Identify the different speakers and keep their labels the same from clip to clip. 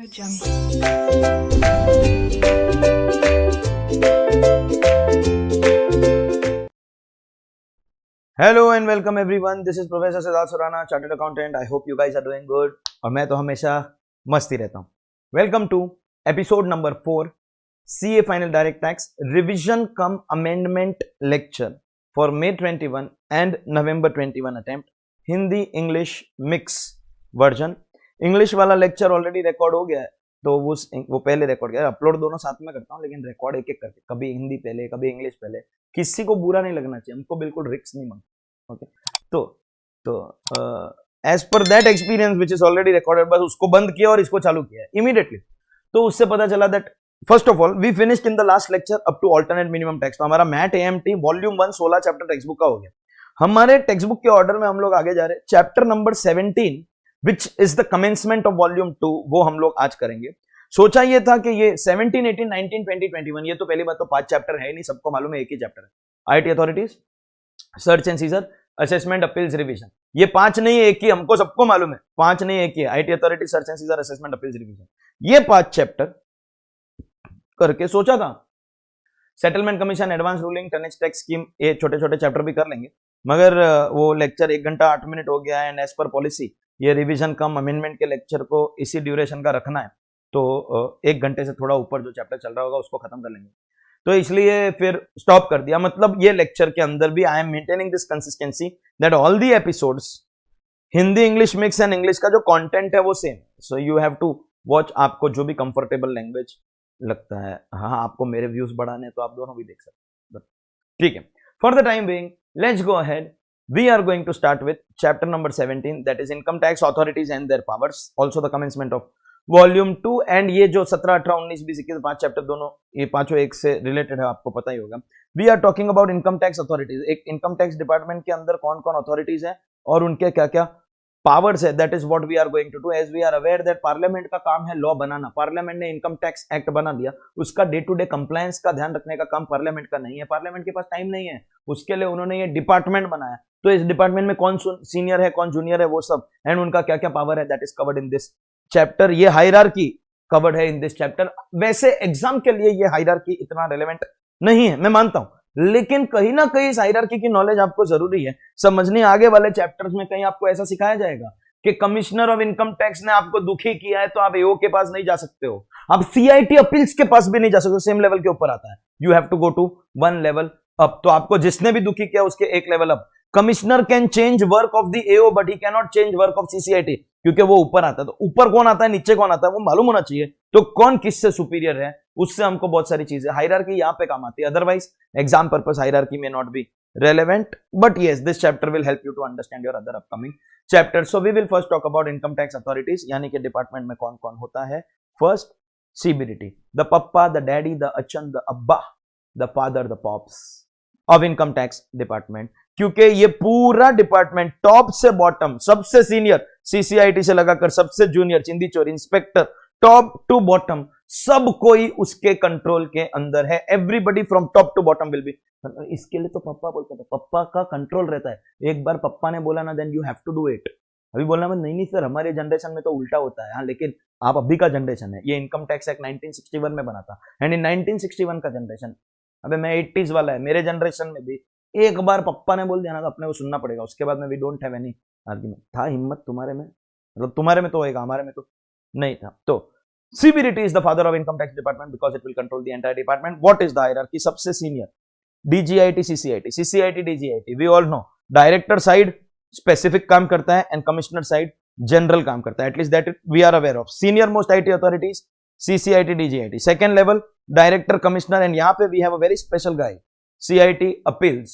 Speaker 1: Hello and welcome everyone. This is Professor Siddharth Surana, Chartered Accountant. I hope you guys are doing good. और मैं तो हमेशा मस्ती रहता हूँ. Welcome to episode number 4, CA Final Direct Tax Revision cum Amendment Lecture for May 21 and November 21 attempt. Hindi English mix version. English वाला lecture already record हो गया है, तो वो पहले रिकॉर्ड किया. अपलोड दोनों साथ में करता हूँ, लेकिन रिकॉर्ड एक एक करके, कभी हिंदी पहले कभी इंग्लिश पहले. किसी को बुरा नहीं लगना चाहिए, हमको बिल्कुल रिस्क नहीं मांगता. ओके, तो as per that experience which is already recorded, बस उसको बंद किया और इसको चालू किया इमीडिएटली. तो उससे पता चला that first of all we finished in the last lecture up to alternate minimum tax. तो हमारा MAT AMT volume 1 16 chapter text book का हो गया. हमारे टेक्स्ट बुक के ऑर्डर में हम लोग आगे जा रहे हैं. Chapter number 17 which is the commencement of volume 2, वो हम लोग आज करेंगे. सोचा ये था कि ये 17, 18, 19, 20, 21, ये तो पहली बात तो 5 चैप्टर है नहीं, सबको मालूम है एक ही चैप्टर है. IT authorities, search and scissor, assessment, appeals, revision. ये 5 नहीं है, एक ही, हमको सबको मालूम है 5 नहीं एक ही है. IT authority, search and scissor, assessment, appeals, revision, ये 5 चैप्टर करके सोचा था. Settlement commission, advance ruling, tonnage tax scheme, ये छोटे छोटे चैप्टर भी कर लेंगे, मगर वो लेक्चर 1 घंटा 8 मिनट हो गया है. एंड एज पर पॉलिसी ये रिवीजन कम अमेंडमेंट के लेक्चर को इसी ड्यूरेशन का रखना है, तो 1 घंटे से थोड़ा ऊपर जो चैप्टर चल रहा होगा उसको खत्म कर लेंगे. तो इसलिए फिर स्टॉप कर दिया. मतलब ये लेक्चर के अंदर भी I am maintaining this consistency that all the episodes Hindi English mix and English का जो कंटेंट है वो same. So you have to watch, आपको जो भी कंफर्टेबल लैंग्वेज लगता है. हाँ, आपको मेरे व्यूज बढ़ाने तो आप दोनों भी देख सकते हैं. ठीक है, for the time being let's go ahead. We are going to start with chapter number 17, that is income tax authorities and their powers, also the commencement of volume 2. and ये जो 17, 18, 19, 20, 21 5 चैप्टर दोनों ये पांचों एक से रिलेटेड है, आपको पता ही होगा. We are talking about income tax authorities. एक इनकम टैक्स डिपार्टमेंट के अंदर कौन कौन अथॉरिटीज है और उनके क्या क्या पावर्स है. That is what we are going to do. As we are aware that parliament का काम है लॉ बनाना. पार्लियामेंट ने इनकम टैक्स एक्ट बना दिया, उसका डे टू डे कंप्लायंस का ध्यान रखने का काम पार्लियामेंट का नहीं है. पार्लियामेंट के पास टाइम नहीं है, उसके लिए उन्होंने ये डिपार्टमेंट बनाया. तो इस डिपार्टमेंट में कौन सीनियर है कौन जूनियर है वो सब, एंड उनका क्या क्या पावर है, that is covered in this chapter. ये हायरार्की कवर्ड है इन दिस चैप्टर. वैसे एग्जाम के लिए ये हायरार्की इतना रेलेवेंट नहीं है, मैं मानता हूं, लेकिन कहीं ना कहीं इस हायरार्की की नॉलेज आपको जरूरी है समझनी. आगे वाले चैप्टर्स में कहीं आपको ऐसा सिखाया जाएगा कि कमिश्नर ऑफ इनकम टैक्स ने आपको दुखी किया है तो आप एओ के पास नहीं जा सकते हो, आप सीआईटी अपील्स के पास भी नहीं जा सकते, सेम लेवल के ऊपर आता है. You have to go to 1 level up. तो आपको जिसने भी दुखी किया उसके 1 level up. Commissioner can change work of the AO but he can not change work of CCIT, क्योंकि वो ऊपर आता है. तो ऊपर कौन आता है नीचे कौन आता है वो मालूम होना चाहिए. तो कौन किससे सुपीरियर है, उससे हमको बहुत सारी चीजें, हायरार्की यहां पे काम आती है. Otherwise exam purpose hierarchy may not B relevant, but yes, this chapter will help you to understand your other upcoming chapters. So we will first talk about income tax authorities, यानी कि department में कौन कौन होता है. First, CBDT, the papa, the daddy, the achan, the abba, the father, the pops of income tax department. क्योंकि ये पूरा डिपार्टमेंट टॉप से बॉटम, सबसे सीनियर सीसीआईटी से लगाकर सबसे जूनियर चिंदी चोर इंस्पेक्टर, टॉप टू बॉटम सब कोई उसके कंट्रोल के अंदर है. Everybody from top to bottom will be. इसके लिए तो पप्पा बोलता था, पप्पा का कंट्रोल रहता है. एक बार पप्पा ने बोला ना, then you have to do it. अभी बोलना मत, नहीं सर हमारे जनरेशन में तो उल्टा होता है. हाँ, लेकिन आप अभी का जनरेशन है. ये इनकम टैक्स एक्ट 1961 में बना था, एंड इन 1961 का जनरेशन, अबे मैं 80s वाला है, मेरे जनरेशन में भी एक बार पप्पा ने बोल दिया ना तो अपने को सुनना पड़ेगा. उसके बाद में we don't have any argument. था हिम्मत तुम्हारे में, मतलब तुम्हारे में तो होएगा, हमारे में तो नहीं था. तो CBDT is the father of income tax department because it will control the entire department. What is the hierarchy? सबसे senior DGIT, CCIT, CCIT, DGIT. We all know director side specific काम करता है and commissioner side general काम करता है. At least that we are aware of. Senior most IT authorities CCIT, DGIT. Second level director, commissioner, and यहाँ पे we have a very special guy, CIT appeals.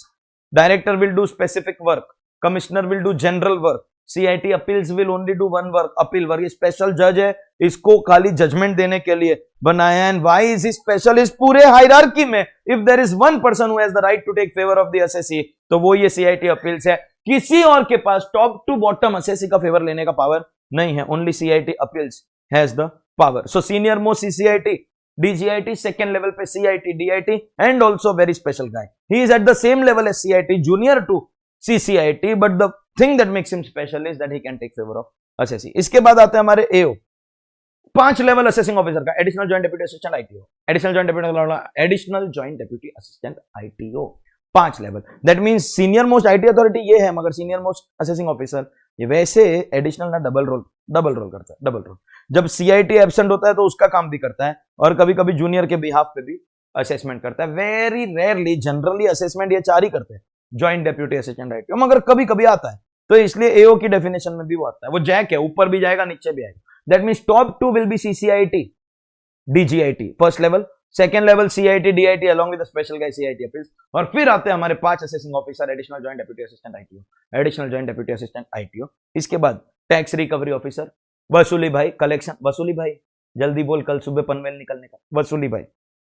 Speaker 1: Director will do specific work, commissioner will do general work, CIT appeals will only do one work, appeal work. ये special जज है, इसको खाली judgement देने के लिए बनाया. And why is he special? इस पूरे हायरार्की में if there is one person who has the right to take favour of the assessee, तो वो ये CIT अपील्स है. किसी और के पास टॉप टू बॉटम असेसी का फेवर लेने का पावर नहीं है. Only CIT appeals has the power. So senior most CCIT, DGIT, second level पे CIT, DIT, and also very special guy. He is at the same level as CIT, junior to CCIT, but the thing that makes him special is that he can take favor of assessee. इसके बाद आते हैं हमारे AO. 5 level assessing officer का, additional joint deputy assistant ITO, additional joint deputy assistant ITO, 5 level. That means senior most IT authority ये है, मगर senior most assessing officer ये वैसे एडिशनल ना डबल रोल करता है, डबल रोल। जब सीआईटी एब्सेंट होता है तो उसका काम भी करता है, और कभी कभी जूनियर के बिहाफ पे भी असेसमेंट करता है। वेरी रेयरली, जनरली असेसमेंट ये 4 ही करते हैं, जॉइंट डेप्यूटी असिस्टेंट आईटीओ, मगर कभी कभी आता है, तो इसलिए एओ की डेफिनेशन में भी वो आता है। वो जैक है, ऊपर भी जाएगा नीचे भी आएगा। That means top 2 will be CCIT, DGIT first level, second level CIT, DIT along with the special guy CIT appeals, और फिर आते हैं हमारे 5 assessing officer, additional joint deputy assistant ITO, additional joint deputy assistant ITO. इसके बाद tax recovery officer, वसूली भाई, collection, वसूली भाई जल्दी बोल, कल सुबह पनवेल निकलने का, वसूली भाई,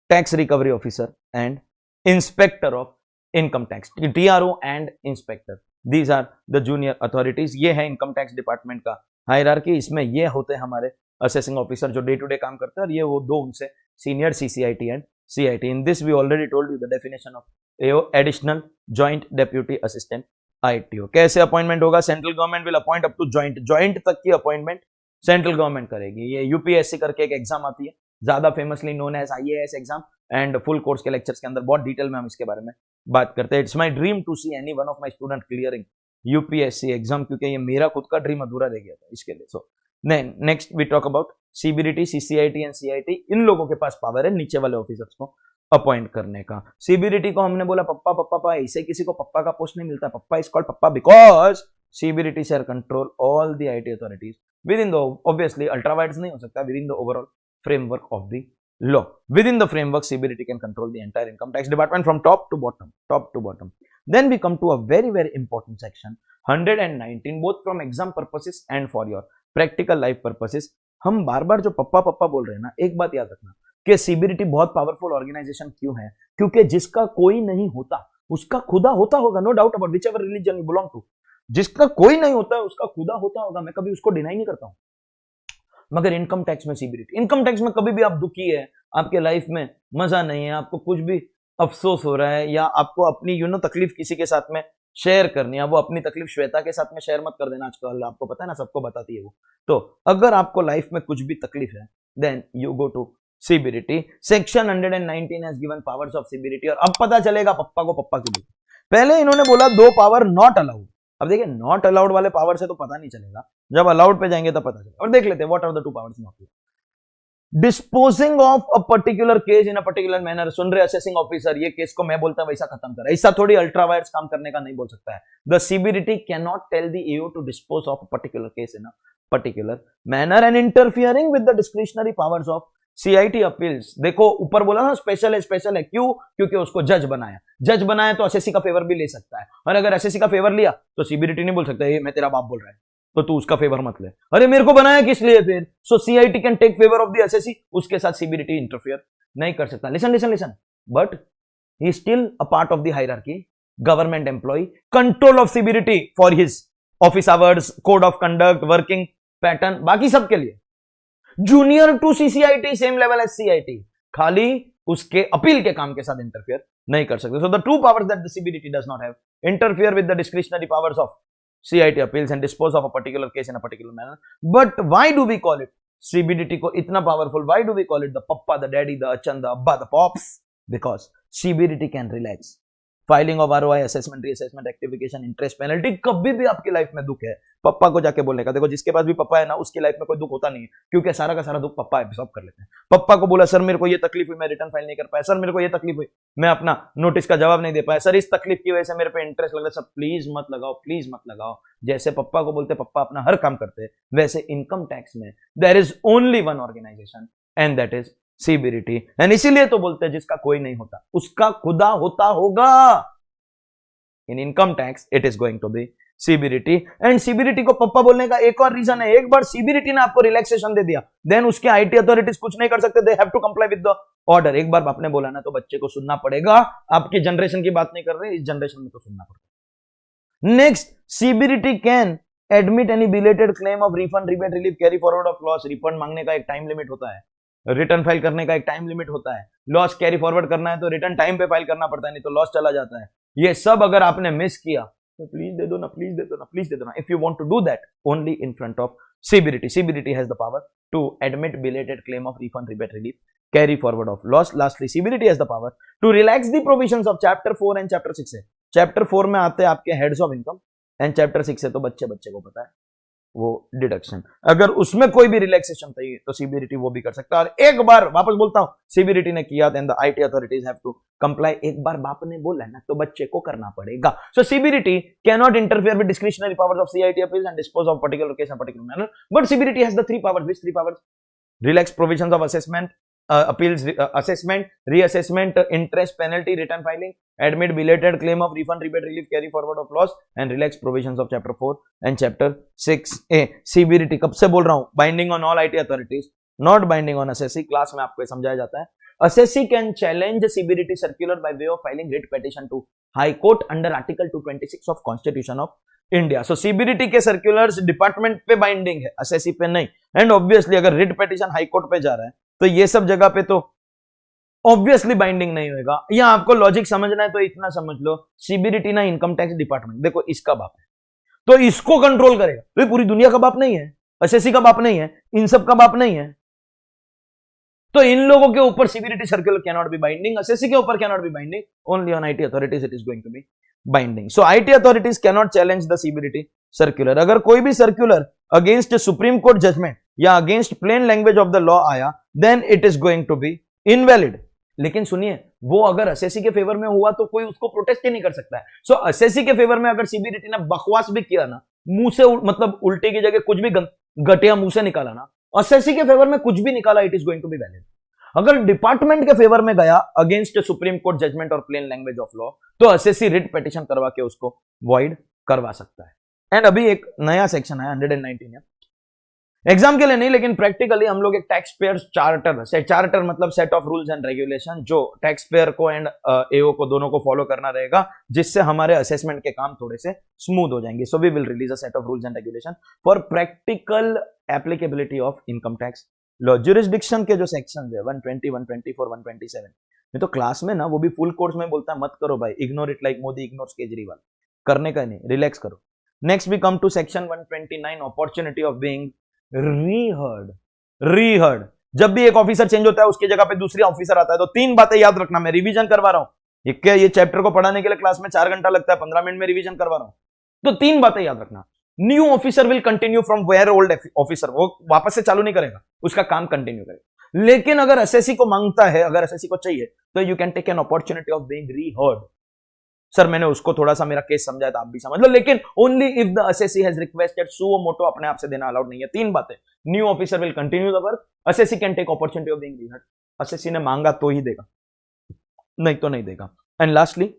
Speaker 1: tax recovery officer and inspector of income tax, TRO and inspector, these are the junior authorities. ये है इनकम टैक्स डिपार्टमेंट का हायरार्की। इसमें ये होते हैं हमारे असेसिंग ऑफिसर जो डे टू डे काम करते हैं, और ये वो दो उनसे senior CCIT and CIT. In this we already told you the definition of AO, additional joint deputy assistant ITO. कैसे अपॉइंटमेंट होगा? Central government will appoint up to joint तक की अपॉइंटमेंट सेंट्रल गवर्नमेंट करेगी। ये यूपीएससी करके एक exam आती है, ज्यादा famously known as IAS exam, and full course के लेक्चर्स के अंदर बहुत डिटेल में हम इसके बारे में बात करते हैं। It's my dream to see any one of my student clearing UPSC exam, क्योंकि ये मेरा खुद का ड्रीम अधूरा रह गया था इसके लिए। So next we talk about CBDT, CCIT and CIT. इन लोगों के पास पावर है नीचे वाले ऑफिसर्स को अपॉइंट करने का। सीबीडीटी को हमने बोला पप्पा पप्पा पप्पा, ऐसे किसी को पप्पा का पोस्ट नहीं मिलता, पप्पा इज कॉल्ड पप्पा because CBDT share control all the IT authorities within the, obviously अल्ट्रावाइड्स नहीं हो सकता, within the overall framework of the law. Within the framework, CBDT can control the entire income tax department from top to bottom. Then we come to a very, very important section, 119, both from exam purposes and for your practical life purposes. हम बार बार जो पप्पा पप्पा बोल रहे हैं ना, एक बात याद रखना कि सीबीडीटी बहुत पावरफुल ऑर्गेनाइजेशन क्यों है? क्योंकि जिसका कोई नहीं होता उसका खुदा होता होगा, no doubt about, whichever religion you belong to. जिसका कोई नहीं होता है उसका खुदा होता होगा, मैं कभी उसको डिनाई नहीं करता हूं। मगर इनकम टैक्स में सीबीडीटी, इनकम टैक्स में कभी भी आप दुखी है, आपके लाइफ में मजा नहीं है, आपको कुछ भी अफसोस हो रहा है, या आपको अपनी तकलीफ किसी के साथ में शेयर करनी है, वो अपनी तकलीफ श्वेता के साथ में शेयर मत कर देना। आजकल आपको पता है ना, सबको बताती है वो। तो अगर आपको लाइफ में कुछ भी तकलीफ है, then you go to CBDT. Section 119 has given powers of CBDT. और अब पता चलेगा पप्पा को पप्पा क्यों बोलते। पहले इन्होंने बोला 2 पावर नॉट अलाउड। अब देखिए, नॉट अलाउड वाले पावर से तो पता नहीं चलेगा, जब अलाउड पे जाएंगे तब पता चलेगा। और देख लेते हैं what are the 2 powers not allowed. Disposing of a particular case in a particular manner. सुन रहे असेसिंग ऑफिसर, ये केस को मैं बोलता हूं वैसा खत्म कर, ऐसा थोड़ी अल्ट्रावायर्स काम करने का नहीं बोल सकता है। The CBDT can not tell the AO to dispose of a particular case in a particular manner and interfering with the discretionary powers of CIT appeals. देखो ऊपर बोला ना स्पेशल है, क्यों? क्योंकि उसको जज बनाया तो एसएससी का फेवर भी ले सकता है, और अगर एसएससी का फेवर लिया तो सीबीडीटी नहीं बोल सकता ये मैं तेरा बाप बोल रहा है तो तू उसका फेवर मत ले। अरे मेरे को बनाया किस लिए फिर? So CIT can take favour of the SSC, उसके साथ सीबीडीटी इंटरफियर नहीं कर सकता। Listen, but he still a part of the hierarchy, government employ, control of CBDT for his office hours, code of conduct, working pattern, बाकी सबके लिए। Junior to CCIT, same level as CIT, खाली उसके appeal के काम के साथ interfere नहीं कर सकते। So the 2 powers that the CBDT does not have, interfere with the discretionary powers of CIT appeals and dispose of a particular case in a particular manner. But why do we call it CBDT को इतना powerful? Why do we call it the papa, the daddy, the achan, the abba, the pops? Because CBDT can relax filing of ROI, assessment, reassessment, rectification, interest penalty. कभी भी आपकी life में दुख है, पप्पा को जाके बोलने का। देखो जिसके पास भी पप्पा है ना, उसकी लाइफ में कोई दुख होता नहीं है, क्योंकि सारा का सारा दुख पप्पा एब्सॉर्ब कर लेते हैं। पप्पा को बोला सर मेरे को ये तकलीफ हुई, मैं रिटर्न फाइल नहीं कर पाया, सर मेरे को ये तकलीफ हुई, मैं अपना नोटिस का जवाब नहीं दे पाया, सर इस तकलीफ की वजह से मेरे पे इंटरेस्ट लग रहा है। सब प्लीज मत लगाओ, प्लीज मत लगाओ। जैसे पप्पा को बोलते पप्पा अपना हर काम करते हैं, वैसे इनकम टैक्स में there is only one organisation and that is CBDT. And इसीलिए तो बोलते हैं जिसका कोई नहीं होता उसका खुदा होता होगा। In income tax it is going to be CBDT. And CBDT को पप्पा बोलने का एक और रीजन है, एक बार सीबीडीटी ने आपको रिलैक्सेशन दे दिया, देन उसके आईटी अथॉरिटीज कुछ नहीं कर सकते, they have to comply with the order. एक बार आपने बोला ना तो बच्चे को सुनना पड़ेगा। आपकी जनरेशन की बात नहीं कर रहे, इस जनरेशन में तो सुनना पड़ेगा। Next, CBDT can admit any belated claim of refund, rebate, relief, carry forward of loss. Refund मांगने का एक टाइम लिमिट होता है, रिटर्न फाइल करने का एक टाइम लिमिट होता है, लॉस कैरी फॉरवर्ड करना है तो रिटर्न टाइम पे फाइल करना पड़ता है, नहीं तो लॉस चला जाता है। ये सब अगर आपने मिस किया तो प्लीज दे दो ना, प्लीज दे दो ना, प्लीज दे दो ना। If you want to do that only in front of CBDT has the power to admit belated claim of refund, rebate, relief, carry forward of loss. Lastly, CBDT has the power to relax the provisions of chapter 4 and chapter 6 से. Chapter 4 में आते हैं आपके heads of income and chapter 6 से तो बच्चे को पता है वो डिडक्शन. अगर उसमें कोई भी रिलैक्सेशन चाहिए तो सीबीडीटी वो भी कर सकता है. और एक बार वापस बोलता हूं, सीबीडीटी ने किया then the IT authorities have to comply. एक बार बाप ने बोला ना तो बच्चे को करना पड़ेगा. So CBDT can not interfere with discretionary powers of CIT appeals and dispose of particular case in particular manner, but CBDT has the three powers. Which three powers? Relax provisions of assessment, appeals, assessment, reassessment, interest, penalty, return filing, admit belated claim of refund, rebate, relief, carry forward of loss, and relax provisions of chapter 4 and chapter 6A. CBDT कब से बोल रहा हूं? Binding on all IT authorities, not binding on assessee. Class में आपको समझाया जाता है. Assessee can challenge CBDT circular by way of filing writ petition to High Court under Article 226 of Constitution of India. So CBDT के circulars department पे binding है, assessee पे नहीं. एंड ऑब्वियसली अगर रिट पिटीशन हाई कोर्ट पे जा रहा है तो ये सब जगह पे तो ऑब्वियसली बाइंडिंग नहीं होगा. यहां आपको लॉजिक समझना है तो इतना समझ लो, सीबीडीटी ना इनकम टैक्स डिपार्टमेंट, देखो इसका बाप है तो इसको कंट्रोल करेगा. तो ये पूरी दुनिया का बाप नहीं है, असेसी का बाप नहीं है, इन सब का बाप नहीं है. तो इन लोगों के ऊपर CBDT circular can not be binding, assessee के ऊपर can not be binding, only on IT authorities it is going to be binding. So IT authorities can not challenge the CBDT circular. अगर कोई भी circular against supreme court judgement या against plain language of the law आया then it is going to be invalid. लेकिन सुनिए, वो अगर assessee के फेवर में हुआ तो कोई उसको प्रोटेस्ट ही नहीं कर सकता है. सो असेसी के फेवर में अगर सीबीडीटी ने बकवास भी किया ना, मुंह से मतलब उल्टे की जगह कुछ भी घटिया मुंह से निकाला ना, असेसी के फेवर में कुछ भी निकाला, it is going to be valid. अगर डिपार्टमेंट के फेवर में गया अगेंस्ट सुप्रीम कोर्ट जजमेंट और प्लेन लैंग्वेज ऑफ लॉ तो असेसी रिट पिटीशन करवा के उसको वॉइड करवा सकता है. एंड अभी एक नया सेक्शन है 119 है, एग्जाम के लिए नहीं लेकिन प्रैक्टिकली हम लोग एक टैक्स पेयर चार्टर मतलब set of rules and regulation जो टैक्स पेयर को एंड एओ को दोनों को फॉलो करना रहेगा, जिससे हमारे असेसमेंट के काम थोड़े से स्मूथ हो जाएंगे. So we will release a set of rules and regulation for practical applicability of income tax law. Jurisdiction के जो सेक्शन है 120, 124, 127 में तो क्लास में ना वो भी फुल कोर्स में बोलता है मत करो भाई, ignore it like Modi ignores Kejriwal, करने का नहीं, रिलैक्स करो. Next we come to section 129 opportunity of being reheard. जब भी एक ऑफिसर चेंज होता है उसकी जगह पे दूसरी ऑफिसर आता है तो तीन बातें याद रखना. मैं रिवीजन करवा रहा हूं, ये चैप्टर को पढ़ाने के लिए क्लास में 4 घंटा लगता है, 15 मिनट में रिवीजन करवा रहा हूं. तो तीन बातें याद रखना. New officer will continue from where old officer, वो वापस से चालू नहीं करेगा, उसका काम कंटिन्यू करेगा. लेकिन अगर एसएससी को मांगता है, अगर एसएससी को चाहिए तो you can take an opportunity of being reheard. Sir मैंने उसको थोड़ा सा मेरा केस समझाया था, आप भी समझ लो, लेकिन only if the assessee has requested. Suo moto अपने आप से देना अलाउड नहीं है. तीन बातें. New officer will continue the work, assessee can take opportunity of being reheard. Assessee ने मांगा तो ही देगा, नहीं तो नहीं देगा. And lastly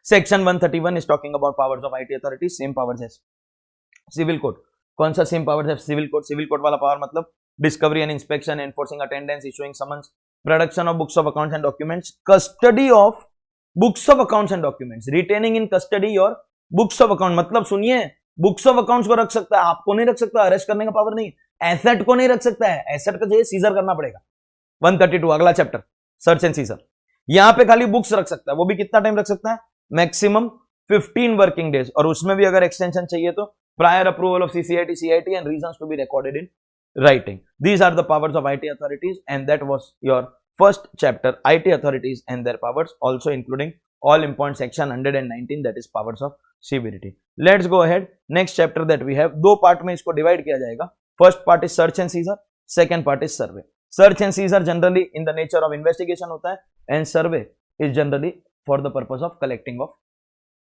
Speaker 1: section 131 is talking about powers of IT authority. Same powers है सिविल कोड. कौन सा सेम पावर्स है? Civil code. सिविल कोड वाला पावर मतलब discovery and inspection, enforcing attendance, issuing summons, production of books of accounts and documents, custody of books of accounts and documents, retaining in custody your books of account. मतलब सुनिए, books of accounts को रख सकता है, आपको नहीं रख सकता, अरेस्ट करने का पावर नहीं. एसेट को नहीं रख सकता है, एसेट का चाहिए सीजर करना पड़ेगा. 132 अगला चैप्टर सर्च एंड सीजर. यहां पे खाली बुक्स रख सकता है, वो भी कितना टाइम रख सकता है? Maximum 15 working days. और उसमें भी अगर एक्सटेंशन चाहिए तो prior approval of CCIT, CIT and reasons to be recorded in writing. These are the powers of IT authorities and that was your first chapter, IT authorities and their powers, also including all important section 119 that is powers of CBDT. Let's go ahead. Next chapter that we have, दो part में इसको divide किया जाएगा. First part is search and seizure, second part is survey. Search and seizure generally in the nature of investigation होता है and survey is generally for the purpose of collecting of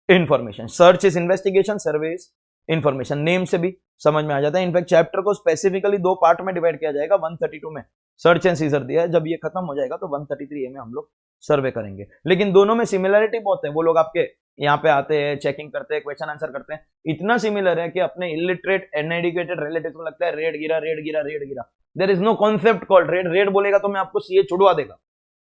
Speaker 1: information. Search is investigation, survey is information. Name से भी समझ में आ जाता है. In fact chapter को specifically दो पार्ट में डिवाइड किया जाएगा. 132 में सर्च एंड सीजर दिया है, जब ये खत्म हो जाएगा तो 133 में हम लोग सर्वे करेंगे. लेकिन दोनों में सिमिलरिटी बहुत है. वो लोग आपके यहाँ पे आते हैं, चेकिंग करते हैं, क्वेश्चन आंसर करते हैं, इतना सिमिलर है कि अपने इलिटरेट अनएडुकेटेड रिलेटिव्स को लगता है रेड गिरा रेड गिरा रेड गिरा. There is no concept called raid. Raid बोलेगा तो मैं आपको सीए छुड़वा देगा,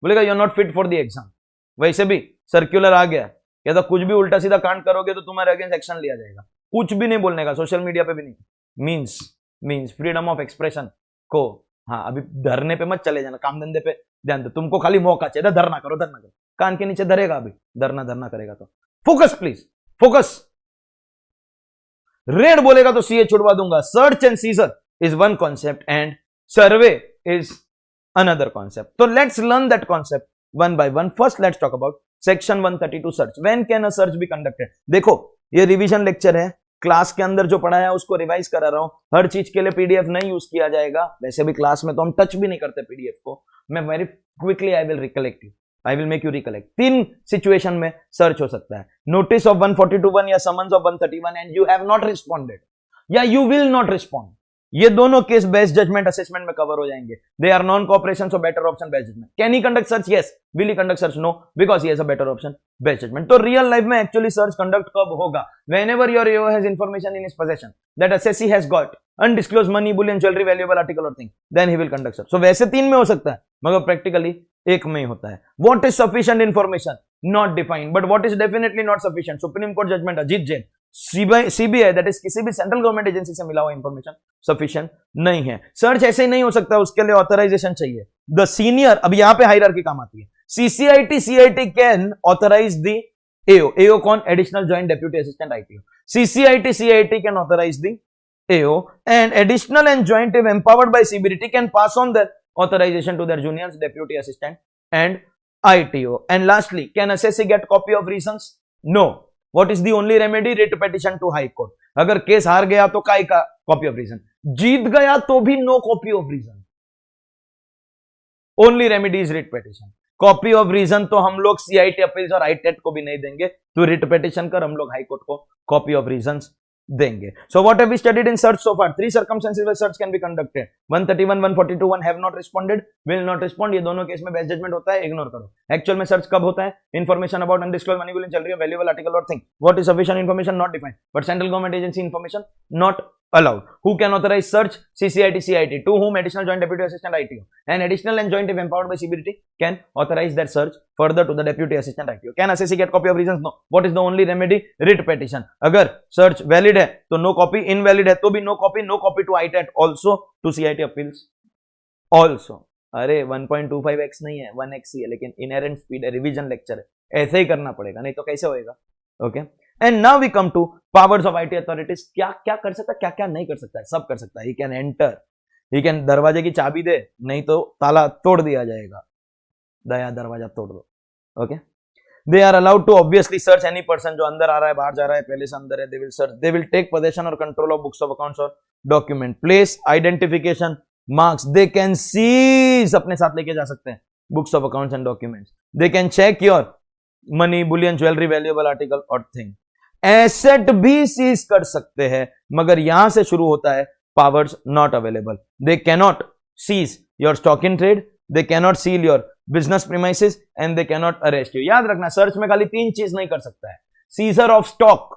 Speaker 1: बोलेगा you are not fit for the exam. वैसे भी सर्क्यूलर आ गया, या तो कुछ भी उल्टा सीधा कांड करोगे तो तुम्हारे अगेंस्ट एक्शन लिया जाएगा. कुछ भी नहीं बोलने का, सोशल मीडिया पे भी नहीं. मींस फ्रीडम ऑफ एक्सप्रेशन को, हाँ अभी धरने पे मत चले जाना, काम धंधे पे ध्यान दो. तुमको खाली मौका चाहिए, धरना करो, कान के नीचे धरेगा. अभी धरना करेगा तो फोकस प्लीज, फोकस. रेड बोलेगा तो सीए छुड़वा दूंगा. Search and seizure is one concept and survey is another concept. तो let's learn that concept one by one. First let's talk about section 132 search. When can a search be conducted? देखो ये revision lecture है, class के अंदर जो पढ़ाया है उसको रिवाइज करा रहा हूं. हर चीज के लिए पीडीएफ नहीं यूज किया जाएगा. वैसे भी क्लास में तो हम टच भी नहीं करते पीडीएफ को. मैं very quickly I will recollect you, I will make you recollect. 3 situation में सर्च हो सकता है. नोटिस ऑफ 142(1) या summons of 131 and you have not responded या यू विल नॉट रिस्पॉन्ड. ये दोनों केस बेस्ट जजमेंट असेसमेंट में कवर हो जाएंगे. They are non cooperation, so better option best judgement. Can he conduct search? Yes. Will he conduct search? No, because he has a better option best judgment. तो real life में actually search conduct कब होगा? Whenever your AO has information in his position that assessee has got undisclosed money, bullion, jewellery, valuable article और thing, then he will conduct search. So वैसे 3 में हो सकता है मगर प्रैक्टिकली 1 में ही होता है. What is sufficient information? Not defined. But what is definitely not sufficient? Supreme court judgement Ajit Jain. CBI that is किसी भी सेंट्रल गवर्नमेंट एजेंसी से मिला हुआ इंफॉर्मेशन सफिशिएंट नहीं है. सर्च ऐसे ही नहीं हो सकता, उसके लिए ऑथराइजेशन चाहिए. द सीनियर, अब यहां पे हायरार्की काम आती है. CCIT can authorise the AO. AO कौन? Additional joint deputy assistant ITO. CCIT can authorise the AO and additional and joint if empowered by CBDT can pass on their authorization to their juniors, deputy assistant and ITO. And lastly, can assessee get copy of reasons? No. What is the only remedy? Writ petition to High Court. अगर case हार गया तो काय का copy of reason, जीत गया तो भी no copy of reason. Only remedy is writ petition. Copy of reason तो हम लोग CIT अपील्स और ITET को भी नहीं देंगे. तो रिट पिटिशन कर हम लोग हाई कोर्ट को कॉपी ऑफ रीजंस देंगे. So what have we studied in search so far? 3 circumstances where search can be conducted. 131, 142(1) have not responded, will not respond. ये दोनों केस में बेस्ट जजमेंट होता है, इग्नोर करो. एक्चुअल में search कब होता है? Information about undisclosed money, bullion, jewellery, valuable article और thing. What is sufficient information? Not defined. But central government agency information not allowed. Who can authorize search? CCIT. To whom? Additional joint deputy assistant ITO. And additional and joint if empowered by CBDT can authorize that search further to the deputy assistant ITO. Can assessee get copy of reasons? No. What is the only remedy? Writ petition. अगर search valid है तो no copy, invalid है तो भी no copy to ITET also, to CIT appeals also. अरे 1.25x नहीं है, 1x ही है, लेकिन इनहेरेंट स्पीड है, रिवीजन लेक्चर है, ऐसे ही करना पड़ेगा, नहीं तो कैसे होएगा? Okay. And now we come to powers of IT authorities. क्या क्या कर सकता है, क्या क्या नहीं कर सकता है? सब कर सकता है. He can enter, he can दरवाजे की चाबी दे, नहीं तो ताला तोड़ दिया जाएगा. दया दरवाजा तोड़ दो. Okay. They are allowed to obviously search any person, जो अंदर आ रहा है, बाहर जा रहा है, पहले से अंदर है. They will search. They will take possession और control of books of accounts और document. Place identification marks. They can seize, अपने साथ लेके जा सकते हैं books of accounts and documents. They can check your money, bullion, jewellery, valuable article और thing. Asset भी सीज कर सकते हैं, मगर यहां से शुरू होता है powers not available. They cannot seize your stock in trade, they cannot seal your business premises and they cannot arrest you. याद रखना, सर्च में खाली 3 चीज नहीं कर सकता है. Seizure of stock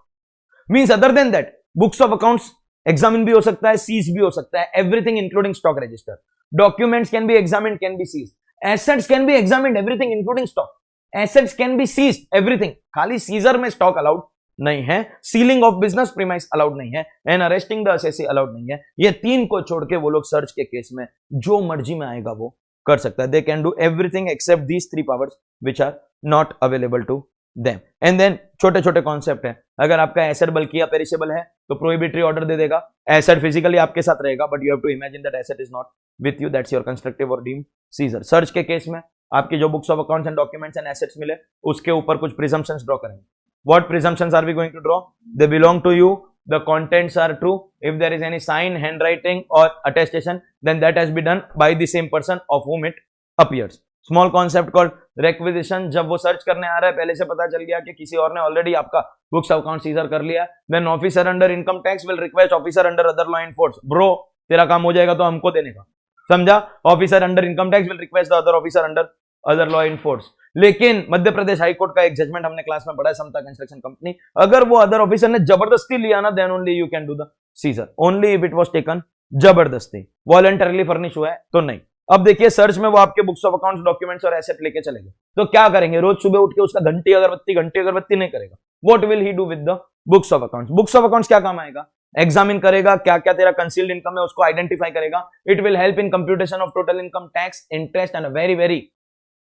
Speaker 1: means other than that books of accounts examine भी हो सकता है, सीज भी हो सकता है, everything including stock register. Documents can be examined, can be seize. Assets can be examined, everything including stock. Assets can be seized, everything. खाली seizure में स्टॉक अलाउड नहीं है, sealing of business premise allowed नहीं है, and arresting the assessee allowed नहीं है. ये 3 को छोड़ के वो लोग सर्च के केस में जो मर्जी में आएगा वो कर सकता है. They can do everything except these 3 powers which are not available to them. And then छोटे छोटे कॉन्सेप्ट है. अगर आपका एसेट बल्कि या पेरिशेबल है तो प्रोहिबिटरी ऑर्डर दे देगा. एसेट फिजिकली आपके साथ रहेगा, but you have to imagine that asset is not with you, that's your constructive और डीम्ड सीजर. सर्च के केस में आपकी जो books of accounts and documents and assets मिले उसके ऊपर कुछ प्रिजम्पशंस ड्रॉ करेंगे. What presumptions are we going to draw? They belong to you. The contents are true. If there is any sign, handwriting or attestation, then that has been done by the same person of whom it appears. Small concept called requisition. जब वो search करने आ रहा है, पहले से पता चल गया कि किसी और ने ऑलरेडी आपका बुक्स ऑफ अकाउंट सीजर कर लिया, then officer under income tax will request officer under other law enforcement. Bro, तेरा काम हो जाएगा तो हमको देने का, समझा? Officer under income tax will request the other officer under other law enforcement. लेकिन मध्य प्रदेश हाईकोर्ट का एक जजमेंट हमने क्लास में पढ़ा है, समता कंस्ट्रक्शन कंपनी. अगर वो अदर ऑफिसर ने जबरदस्ती लिया ना, then only you can do the seizure. Only if it was taken जबरदस्ती, वॉलंटरली फर्निश हुआ है तो नहीं. अब देखिए, सर्च में वो आपके बुक्स ऑफ अकाउंट्स, डॉक्यूमेंट्स और एसेट लेके चलेंगे तो क्या करेंगे? रोज सुबह उठ के उसका घंटी अगरबत्ती नहीं करेगा. What will he do with the books of accounts? Books of accounts क्या काम आएगा? एग्जामिन करेगा क्या क्या तेरा कंसील्ड इनकम है, उसको आइडेंटिफाई करेगा. It will help in computation of total income, tax, interest and a very very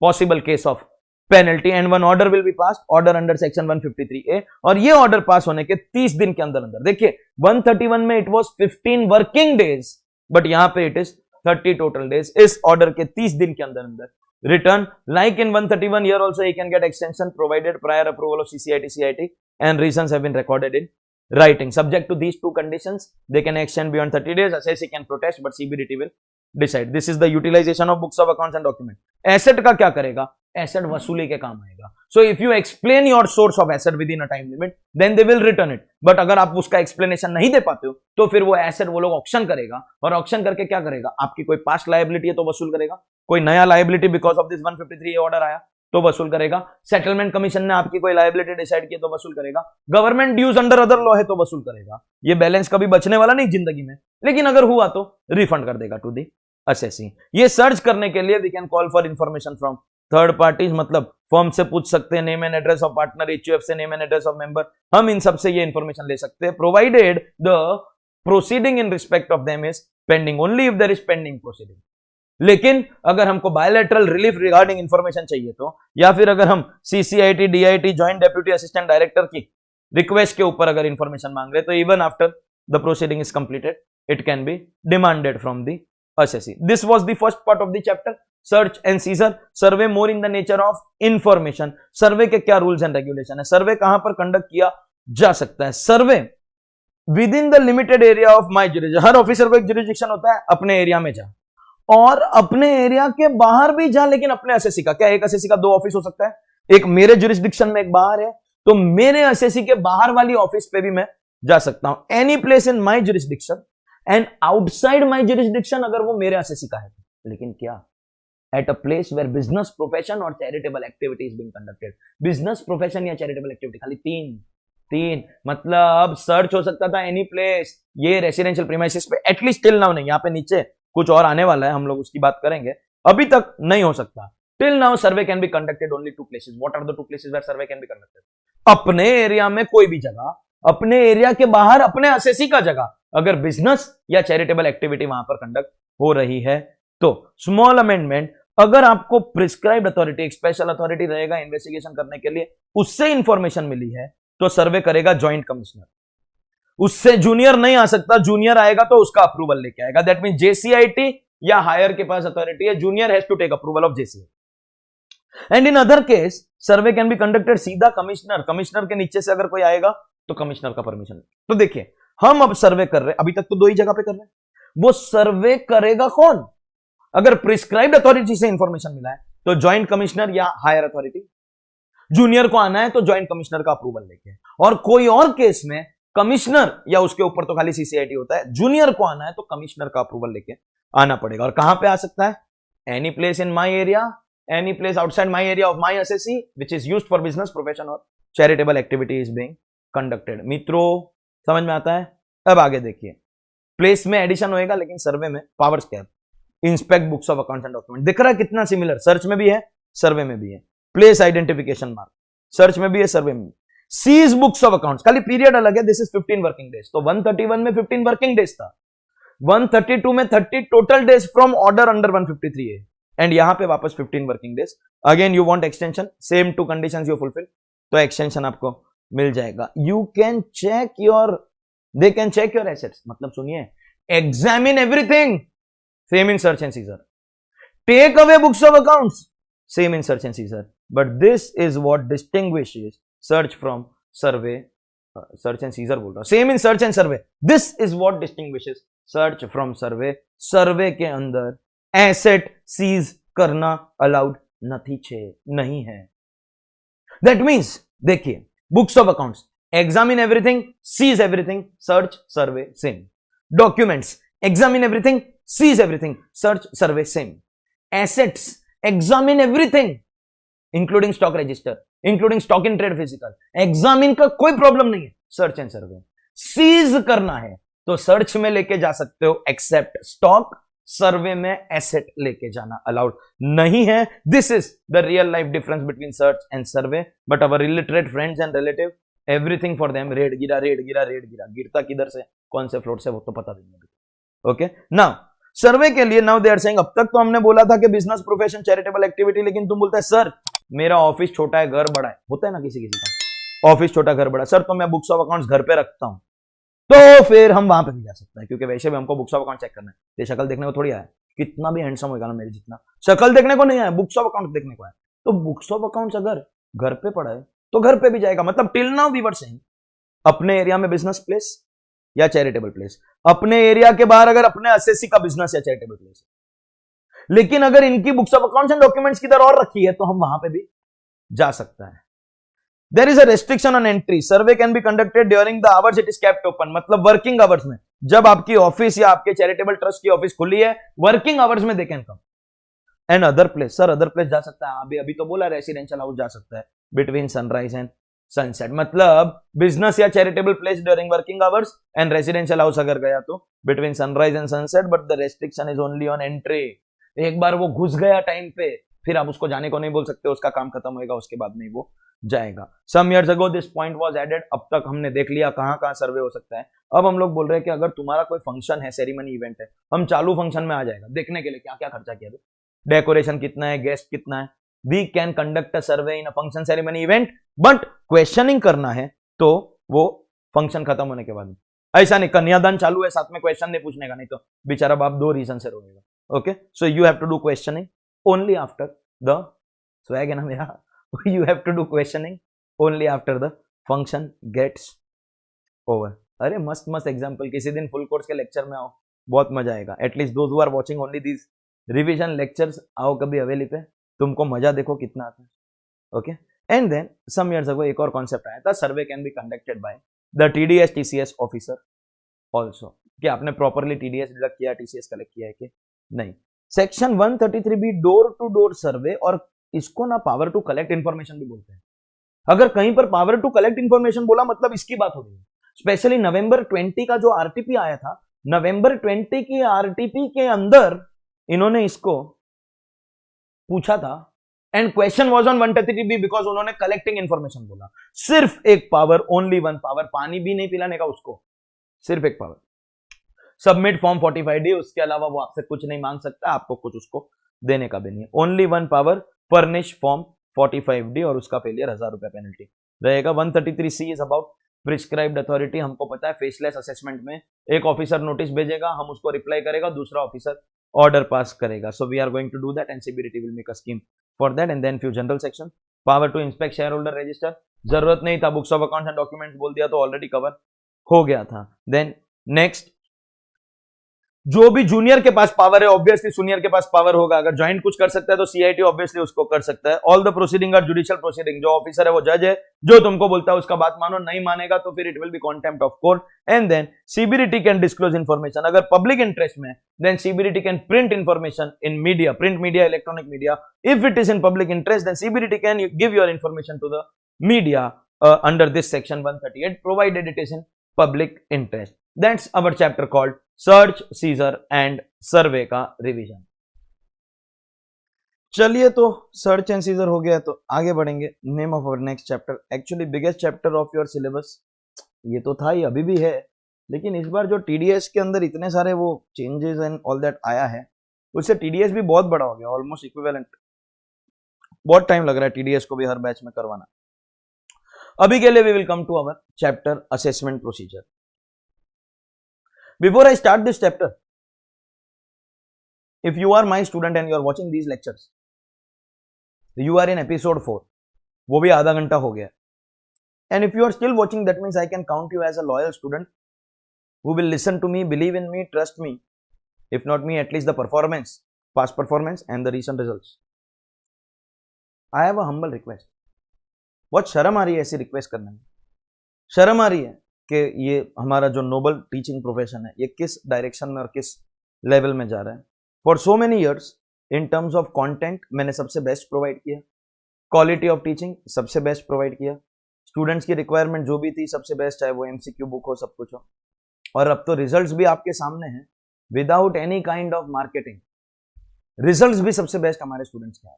Speaker 1: possible case of penalty and one order will be pass, order under section 153A, और ये order pass होने के 30 दिन के अंदर अंदर, देखिए 131 में it was 15 working days, but यहां पे इट इज 30 टोटल डेज, इस ऑर्डर के 30 दिन के अंदर अंदर return, like in 131 here also he can get extension provided prior approval of CCIT CIT and reasons have been recorded in writing. Subject to these two conditions they can extend beyond 30 days. Assessee can protest but CBDT will decide. This is the utilization of books of accounts and document. Asset का क्या करेगा? Asset वसूली के काम आएगा. So if you explain your source of asset within a time limit, then they will return it. But अगर आप उसका explanation नहीं दे पाते हो, तो फिर वो asset वो लोग auction करेगा, और auction करके क्या करेगा? आपकी कोई past liability है तो वसूल करेगा, कोई नया liability because of this 153 order आया तो वसूल करेगा, सेटलमेंट कमीशन ने आपकी कोई लायबिलिटी डिसाइड की तो वसूल करेगा, government dues under other law है तो वसूल करेगा. ये बैलेंस कभी बचने वाला नहीं जिंदगी में, लेकिन अगर हुआ तो रिफंड कर देगा टू दी असेसी. ये सर्च करने के लिए we can call for information from third parties, मतलब फर्म से पूछ सकते हैं name and address of partner, HUF से name and address of member, हम इन सब से ये इंफॉर्मेशन ले सकते हैं, provided the proceeding in respect of them is pending, only if there is pending proceeding. लेकिन अगर हमको बायोलेटरल रिलीफ रिगार्डिंग इंफॉर्मेशन चाहिए तो, या फिर अगर हम CCIT DIT joint deputy assistant director की रिक्वेस्ट के ऊपर अगर इंफॉर्मेशन मांग रहे तो even after the proceeding is completed it can B demanded from the assessee. This was the first part of the chapter, search and seizure. Survey more in the nature of information. सर्वे के क्या rules and regulation है, सर्वे कहां पर conduct किया जा सकता है, survey within the limited area of my jurisdiction. हर ऑफिसर को एक जुरिडिक्शन होता है, अपने एरिया में जा, और अपने एरिया के बाहर भी जा, लेकिन अपने असेसी का क्या, एक असेसी का 2 ऑफिस हो सकता है, एक मेरे जुरिडिक्शन में एक बाहर है, तो मेरे असेसी के बाहर वाली ऑफिस पे भी मैं जा सकता हूं. Any place in my jurisdiction and outside my jurisdiction अगर वो मेरे असेसी का है, लेकिन क्या, at a place where business profession और charitable activity is being conducted. Business profession या चैरिटेबल एक्टिविटी, खाली तीन मतलब सर्च हो सकता था एनी प्लेस, ये रेसिडेंशियल प्रीमाइसेस पे एटलीस्ट टिल नाउ नहीं, यहां पे नीचे कुछ और आने वाला है, हम लोग उसकी बात करेंगे, अभी तक नहीं हो सकता. Till now survey can be conducted only 2 places. What are the 2 places where survey can be conducted? अपने एरिया में कोई भी जगह, अपने एरिया के बाहर अपने असेसी का जगह, अगर बिजनेस या चैरिटेबल एक्टिविटी वहां पर कंडक्ट हो रही है तो. स्मॉल अमेंडमेंट, अगर आपको प्रिस्क्राइब्ड अथॉरिटी, एक स्पेशल अथॉरिटी रहेगा इन्वेस्टिगेशन करने के लिए, उससे इंफॉर्मेशन मिली है तो सर्वे करेगा जॉइंट कमिश्नर. उससे जूनियर नहीं आ सकता, जूनियर आएगा तो उसका अप्रूवल लेके आएगा. दैट मीन जेसीआईटी या हायर के पास अथॉरिटी है, junior has to take approval of JCIT. And in other case survey can be conducted सीधा कमिश्नर, कमिश्नर के नीचे से अगर कोई आएगा तो कमिश्नर का परमिशन. तो देखिए हम अब सर्वे कर रहे हैं, अभी तक तो 2 ही जगह पे कर रहे हैं, वो सर्वे करेगा कौन? अगर प्रिस्क्राइब्ड अथॉरिटी से इंफॉर्मेशन मिला है तो जॉइंट कमिश्नर या हायर अथॉरिटी, जूनियर को आना है तो जॉइंट कमिश्नर का अप्रूवल लेके, और कोई और केस में कमिश्नर या उसके ऊपर तो खाली सीसीआईटी होता है, जूनियर को आना है तो कमिश्नर का अप्रूवल लेके आना पड़ेगा. और कहां पे आ सकता है? Any place in my area, any place outside my area of my assessee which is used for business profession और charitable activity is being conducted. मित्रों समझ में आता है? अब आगे देखिए, प्लेस में एडिशन होएगा लेकिन सर्वे में पावर्स क्या है? Inspect books of accounts and document. दिख रहा है कितना सिमिलर, सर्च में भी है सर्वे में भी है. प्लेस आइडेंटिफिकेशन मार्क सर्च में भी है सर्वे में. सीज बुक्स ऑफ अकाउंट्स, खाली पीरियड अलग है, दिस इज 15 वर्किंग डेज. तो 131 में 15 वर्किंग डेज था, 132 में 30 total days from order under 153A, and यहां पे वापस 15 working days. Again you want extension, same 2 conditions you fulfil, तो एक्सटेंशन आपको मिल जाएगा. You can check your, they can check your assets, मतलब सुनिए, examine everything, same in search and seizure. Take away books of accounts, same in search and seizure. But this is what distinguishes search from survey, search and scissor बोल रहा हूं, same in search and survey. This is what distinguishes search from survey. Survey के अंदर asset seize करना allowed नहीं है. That means देखिए, books of accounts examine everything, seize everything, search survey same. Documents examine everything, seize everything, search survey same. Assets examine everything including stock register, including stock in trade physical, examine का कोई problem नहीं है, search and survey. Seize करना है तो search में लेके जा सकते हो एक्सेप्ट स्टॉक, सर्वे में एसेट लेके जाना अलाउड नहीं है. This is the real life difference between search and survey. But our illiterate friends and relative, everything for them red गिरा, गिरता किधर से, कौन से फ्लोर से, वो तो पता नहीं. ओके, नाउ सर्वे के लिए नाउ दे आर सेइंग, अब तक तो हमने बोला था कि बिजनेस प्रोफेशन चैरिटेबल एक्टिविटी, लेकिन तुम बोलते हैं सर मेरा ऑफिस छोटा है घर बड़ा है, होता है ना किसी किसी का, ऑफिस छोटा घर बड़ा, सर तो मैं बुक्स ऑफ अकाउंट्स घर पे रखता हूं, तो फिर हम वहां पे भी जा सकते हैं, क्योंकि वैसे भी हमको बुक्स ऑफ अकाउंट चेक करना है, ये शक्ल देखने को थोड़ी आया, कितना भी हैंडसम होगा ना मेरे जितना, शक्ल देखने को नहीं आया, बुक्स ऑफ अकाउंट देखने को आया। तो बुक्स ऑफ अकाउंट्स अगर घर पे पड़ा है तो घर पे भी जाएगा, मतलब till now we were saying अपने एरिया में बिजनेस प्लेस या चैरिटेबल प्लेस, अपने एरिया के बाहर अगर अपने एसएससी का बिजनेस या चैरिटेबल प्लेस है, लेकिन अगर इनकी books of accounts and documents किधर और रखी है तो हम वहां पे भी जा सकता है। There is a restriction on entry, survey can be conducted during the hours it is kept open, मतलब वर्किंग आवर्स में, जब आपकी ऑफिस या आपके चैरिटेबल ट्रस्ट की ऑफिस खुली है, वर्किंग आवर्स में they can come. And other place, sir other place जा सकता है, अभी अभी तो बोला रेसिडेंशियल हाउस जा सकता है बिटवीन सनराइज एंड सनसेट, मतलब बिजनेस या charitable place during working hours, and residential house अगर गया तो between sunrise and sunset, but the restriction is only on entry. एक बार वो घुस गया टाइम पे, फिर आप उसको जाने को नहीं बोल सकते, उसका काम खत्म होएगा उसके बाद नहीं वो जाएगा। Some years ago this point was added, अब तक हमने देख लिया कहां कहां सर्वे हो सकता है। अब हम लोग बोल रहे हैं कि अगर तुम्हारा कोई फंक्शन है, सेरेमनी इवेंट है, हम चालू फंक्शन में आ जाएगा देखने के लिए क्या क्या खर्चा किया, डेकोरेशन कितना है, गेस्ट कितना है, we can conduct a survey in a function ceremony event, but questioning करना है तो वो फंक्शन खत्म होने के बाद। ऐसा नहीं कन्यादान चालू है साथ में क्वेश्चन नहीं पूछने का, नहीं तो बेचारा बाप दो रीजन से रोएगा। Okay, so you have to do questioning only after the swag है ना मेरा, you have to do questioning only after the function gets over। अरे मस्त मस्त एग्जाम्पल, किसी दिन फुल कोर्स के लेक्चर में आओ, बहुत मजा आएगा। At least those who are watching only these revision lectures, आओ कभी हवेली पे, तुमको मजा देखो कितना आता है। Okay, and then some years ago एक और कॉन्सेप्ट आया था, survey can be conducted by the TDS TCS officer also, कि आपने प्रॉपरली टीडीएस डिडक्ट किया, टीसीएस कलेक्ट किया है कि नहीं। Section 133 door to door survey, और इसको ना पावर टू कलेक्ट इंफॉर्मेशन भी बोलते हैं। अगर कहीं पर पावर टू कलेक्ट इंफॉर्मेशन बोला मतलब इसकी बात हो रही है। स्पेशली नवंबर 20 का जो आरटीपी आया था, नवंबर 20 की आरटीपी के अंदर इन्होंने इसको पूछा था, and question was on 133B because उन्होंने कलेक्टिंग इंफॉर्मेशन बोला। सिर्फ एक पावर, ओनली वन पावर, पानी भी नहीं पिलाने का उसको, सिर्फ एक पावर, सबमिट फॉर्म 45D, उसके अलावा वो आपसे कुछ नहीं मांग सकता, आपको कुछ उसको देने का भी नहीं है। Only one power, furnish form 45D, और उसका फेलियर 1000 रुपया पेनल्टी रहेगा। 133C is about prescribed authority, हमको पता है फेसलेस असेसमेंट में एक ऑफिसर नोटिस भेजेगा, हम उसको रिप्लाई करेगा, दूसरा ऑफिसर ऑर्डर पास करेगा। So we are going to do that and CBDT will make a scheme for that. And then few general section, power to inspect share holder register, जरूरत नहीं था, books of accounts and documents बोल दिया तो already cover हो गया था। Then next, जो भी जूनियर के पास पावर है ऑब्वियसली सीनियर के पास पावर होगा, अगर ज्वाइंट कुछ कर सकता है तो सीआईटी ऑब्वियसली उसको कर सकता है। All the proceeding are judicial proceeding, जो ऑफिसर है वो जज है, जो तुमको बोलता है उसका बात मानो, नहीं मानेगा तो फिर it will be contempt of court. And then CBDT can disclose information, अगर पब्लिक इंटरेस्ट में, then CBDT can print information in media, print media, electronic media. If it is in public interest, then CBDT can give your information to the media under this section 138 provided it is in public interest. That's our chapter called search, seizure and survey का revision. चलिए, तो search and scissor हो गया, तो आगे बढ़ेंगे। Name of our next chapter, actually biggest chapter of your syllabus, ये तो था ही, अभी भी है, लेकिन इस बार जो टीडीएस के अंदर इतने सारे वो चेंजेस एंड ऑल दैट आया है, उससे टीडीएस भी बहुत बड़ा हो गया, ऑलमोस्ट इक्विवेलेंट। बहुत टाइम लग रहा है टीडीएस को भी हर बैच में करवाना। अभी के लिए we will come to our chapter assessment procedure. Before I start this chapter, if you are my student and you are watching these lectures, you are in episode 4, वो भी आधा घंटा हो गया, and if you are still watching, that means I can count you as a loyal student who will listen to me, believe in me, trust me, if not me, at least the performance, past performance and the recent results. I have a humble request. बहुत शर्म आ रही है ऐसी request करने में, शर्म आ रही है कि ये हमारा जो नोबल टीचिंग प्रोफेशन है ये किस डायरेक्शन में और किस लेवल में जा रहा है। For so many years in terms of content मैंने सबसे बेस्ट प्रोवाइड किया, क्वालिटी ऑफ टीचिंग सबसे बेस्ट प्रोवाइड किया, स्टूडेंट्स की रिक्वायरमेंट जो भी थी सबसे बेस्ट, चाहे वो एमसीक्यू बुक हो, सब कुछ हो, और अब तो रिजल्ट्स भी आपके सामने हैं without any kind of marketing, results भी सबसे बेस्ट हमारे स्टूडेंट्स के हैं।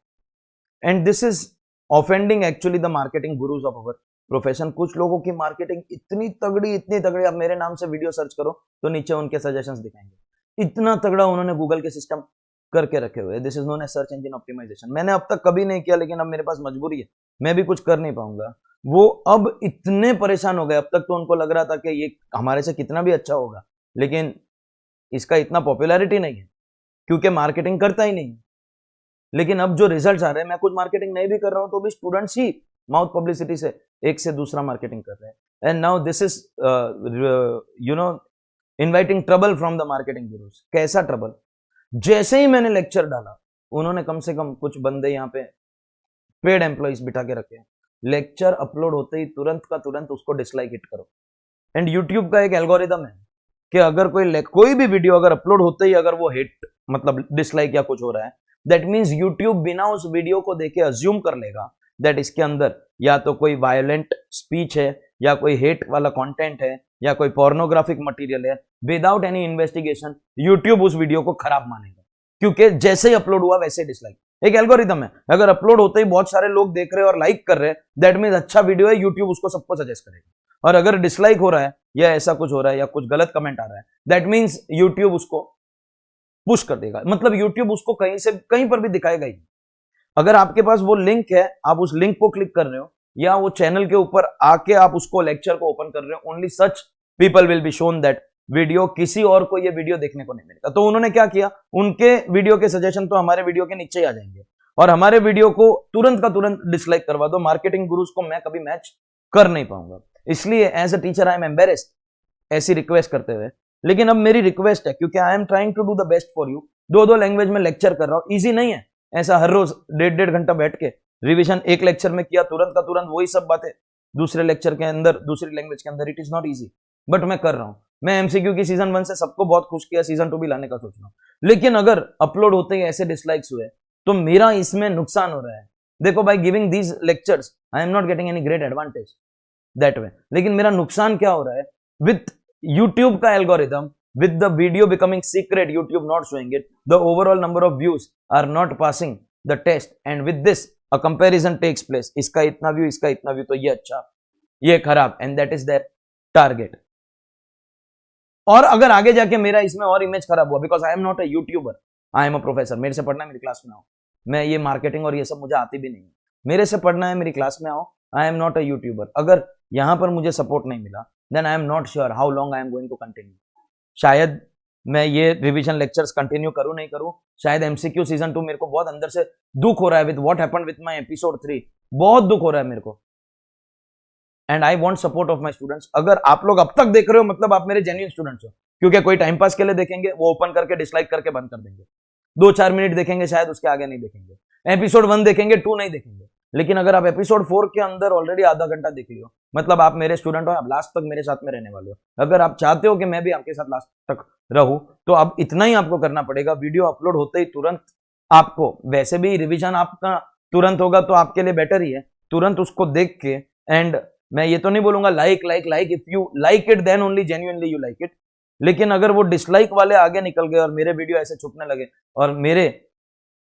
Speaker 1: And this is offending actually the marketing gurus of our profession. कुछ लोगों की मार्केटिंग इतनी तगड़ी, आप मेरे नाम से वीडियो सर्च करो तो नीचे उनके सजेशंस दिखाएंगे, इतना तगड़ा उन्होंने गूगल के सिस्टम करके रखे हुए। This is known as search engine optimisation. मैंने अब तक कभी नहीं किया, लेकिन अब मेरे पास मजबूरी है, मैं भी कुछ कर नहीं पाऊंगा। वो अब इतने परेशान हो गए, अब तक तो उनको लग रहा था कि ये हमारे से कितना भी अच्छा होगा, लेकिन इसका इतना पॉपुलैरिटी नहीं है क्योंकि मार्केटिंग करता ही नहीं है। लेकिन अब जो रिजल्ट्स आ रहे हैं, मैं कुछ मार्केटिंग नहीं भी कर रहा हूं तो भी स्टूडेंट्स ही माउथ पब्लिसिटी से एक से दूसरा मार्केटिंग कर रहे हैं। And now this is inviting trouble from the marketing bureaus. कैसा ट्रबल? जैसे ही मैंने लेक्चर डाला, उन्होंने कम से कम कुछ बंदे यहाँ पे पेड एम्प्लॉइज बिठा के रखे हैं। लेक्चर अपलोड होते ही तुरंत का तुरंत उसको डिसलाइक हिट करो। एंड यूट्यूब का एक एल्गोरिदम है कि अगर कोई भी वीडियो अगर अपलोड होते ही अगर वो हिट मतलब डिसलाइक या कुछ हो रहा है, दैट मीन्स यूट्यूब बिना उस वीडियो को देखे अज्यूम कर लेगा दैट इसके अंदर या तो कोई वायलेंट स्पीच है, या कोई हेट वाला कंटेंट है, या कोई पोर्नोग्राफिक मटेरियल है। विदाउट एनी इन्वेस्टिगेशन यूट्यूब उस वीडियो को खराब मानेगा, क्योंकि जैसे ही अपलोड हुआ वैसे डिसलाइक। एक एल्गोरिदम है, अगर अपलोड होते ही बहुत सारे लोग देख रहे हैं और लाइक कर रहे हैं, दैट मीन्स अच्छा वीडियो है, यूट्यूब उसको सबको सजेस्ट करेगा। और अगर डिसलाइक हो रहा है या ऐसा कुछ हो रहा है या कुछ गलत कमेंट आ रहा है, दैट मीन्स यूट्यूब उसको पुश कर देगा। मतलब यूट्यूब उसको कहीं से कहीं पर भी दिखाएगा ही। अगर आपके पास वो लिंक है, आप उस लिंक को क्लिक कर रहे हो, या वो चैनल के ऊपर आके आप उसको लेक्चर को ओपन कर रहे हो, only such people will be shown that video. किसी और को ये वीडियो देखने को नहीं मिलेगा। तो उन्होंने क्या किया, उनके वीडियो के सजेशन तो हमारे वीडियो के नीचे ही आ जाएंगे और हमारे वीडियो को तुरंत का तुरंत डिसलाइक करवा दो। मार्केटिंग गुरुज को मैं कभी मैच कर नहीं पाऊंगा। इसलिए as a teacher I am embarrassed ऐसी रिक्वेस्ट करते हुए। लेकिन अब मेरी रिक्वेस्ट है, क्योंकि I am trying to do the best for you. दो लैंग्वेज में लेक्चर कर रहा हूं, इजी नहीं है ऐसा हर रोज 1.5 घंटा बैठ के रिवीजन एक लेक्चर में किया, तुरंत का तुरंत वही सब बातें दूसरे लेक्चर के अंदर दूसरी लैंग्वेज के अंदर। It is not easy, but मैं कर रहा हूं। मैं एमसीक्यू की सीजन 1 से सबको बहुत खुश किया, सीजन 2 भी लाने का सोच रहा हूं। लेकिन अगर अपलोड होते ही ऐसे डिसलाइक्स हुए तो मेरा इसमें नुकसान हो रहा है। देखो, by giving these lectures I am not getting any great advantage that way. लेकिन मेरा नुकसान क्या हो रहा है, विथ यूट्यूब का algorithm, with the video becoming secret, YouTube not showing it, the overall number of views are not passing the test, and with this a comparison takes place. इसका इतना व्यू, इसका इतना व्यू, तो ये अच्छा, ये खराब, and that is their target. और अगर आगे जाके मेरा इसमें और इमेज खराब हुआ, because I am not a YouTuber, I am a professor. मेरे से पढ़ना है, मेरी क्लास में आओ। मैं ये मार्केटिंग और ये सब मुझे आती भी नहीं है। मेरे से पढ़ना है, मेरी क्लास में आओ। I am not a YouTuber. अगर यहां पर मुझे सपोर्ट नहीं मिला, then I am not sure how long I am going to continue. शायद मैं ये रिवीजन लेक्चर्स कंटिन्यू करूं नहीं करूं, शायद एमसीक्यू सीजन 2 मेरे को बहुत अंदर से दुख हो रहा है with what happened with my episode 3। बहुत दुख हो रहा है मेरे को, and I want support of my students. अगर आप लोग अब तक देख रहे हो, मतलब आप मेरे जेन्युइन स्टूडेंट्स हो, क्योंकि कोई टाइम पास के लिए देखेंगे, वो ओपन करके डिसलाइक करके बंद कर देंगे। 2-4 मिनट देखेंगे, शायद उसके आगे नहीं देखेंगे। एपिसोड 1 देखेंगे, 2 नहीं देखेंगे। लेकिन अगर आप एपिसोड 4 के अंदर ऑलरेडी आधा घंटा देख लियो, मतलब आप मेरे स्टूडेंट हो, आप लास्ट तक मेरे साथ में रहने वाले हो। अगर आप चाहते हो कि मैं भी आपके साथ लास्ट तक रहूं, तो अब इतना ही आपको करना पड़ेगा। वीडियो अपलोड होते ही तुरंत आपको, वैसे भी रिवीजन आपका तुरंत होगा तो आपके लिए बेटर ही है, तुरंत उसको देख के। एंड मैं ये तो नहीं बोलूंगा like, if you like it then only genuinely you like it. लेकिन अगर वो डिसलाइक वाले आगे निकल गए और मेरे वीडियो ऐसे छुपने लगे, और मेरे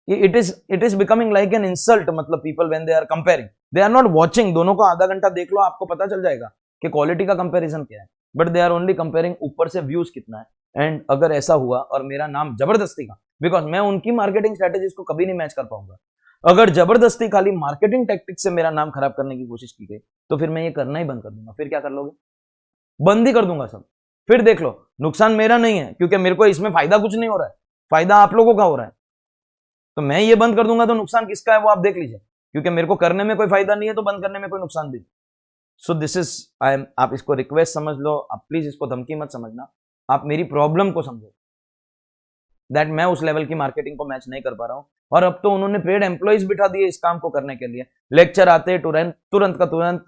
Speaker 1: it is becoming like an insult. मतलब people when they are comparing, they are not watching. दोनों को आधा घंटा देख लो, आपको पता चल जाएगा कि क्वालिटी का कंपैरिजन क्या है, but they are only comparing ऊपर से व्यूज कितना है। एंड अगर ऐसा हुआ और मेरा नाम जबरदस्ती का, बिकॉज मैं उनकी मार्केटिंग स्ट्रेटेजीज को कभी नहीं मैच कर पाऊंगा, अगर जबरदस्ती खाली मार्केटिंग टैक्टिक से मेरा नाम खराब करने की कोशिश की गई, तो फिर मैं ये करना ही बंद कर दूंगा। फिर क्या कर लोगे? बंद ही कर दूंगा सब। फिर देख लो, नुकसान मेरा नहीं है, क्योंकि मेरे को इसमें फायदा कुछ नहीं हो रहा है, फायदा आप लोगों का हो रहा है। तो मैं ये बंद कर दूंगा तो नुकसान किसका है वो आप देख लीजिए, क्योंकि मेरे को करने में कोई फायदा नहीं है, तो बंद करने में कोई नुकसान भी। सो दिस इज आप इसको रिक्वेस्ट समझ लो, आप प्लीज इसको धमकी मत समझना, आप मेरी प्रॉब्लम को समझो दैट मैं उस लेवल की मार्केटिंग को मैच नहीं कर पा रहा हूं। और अब तो उन्होंने पेड एम्प्लॉइज बिठा दिए इस काम को करने के लिए। लेक्चर आते तुरंत का तुरंत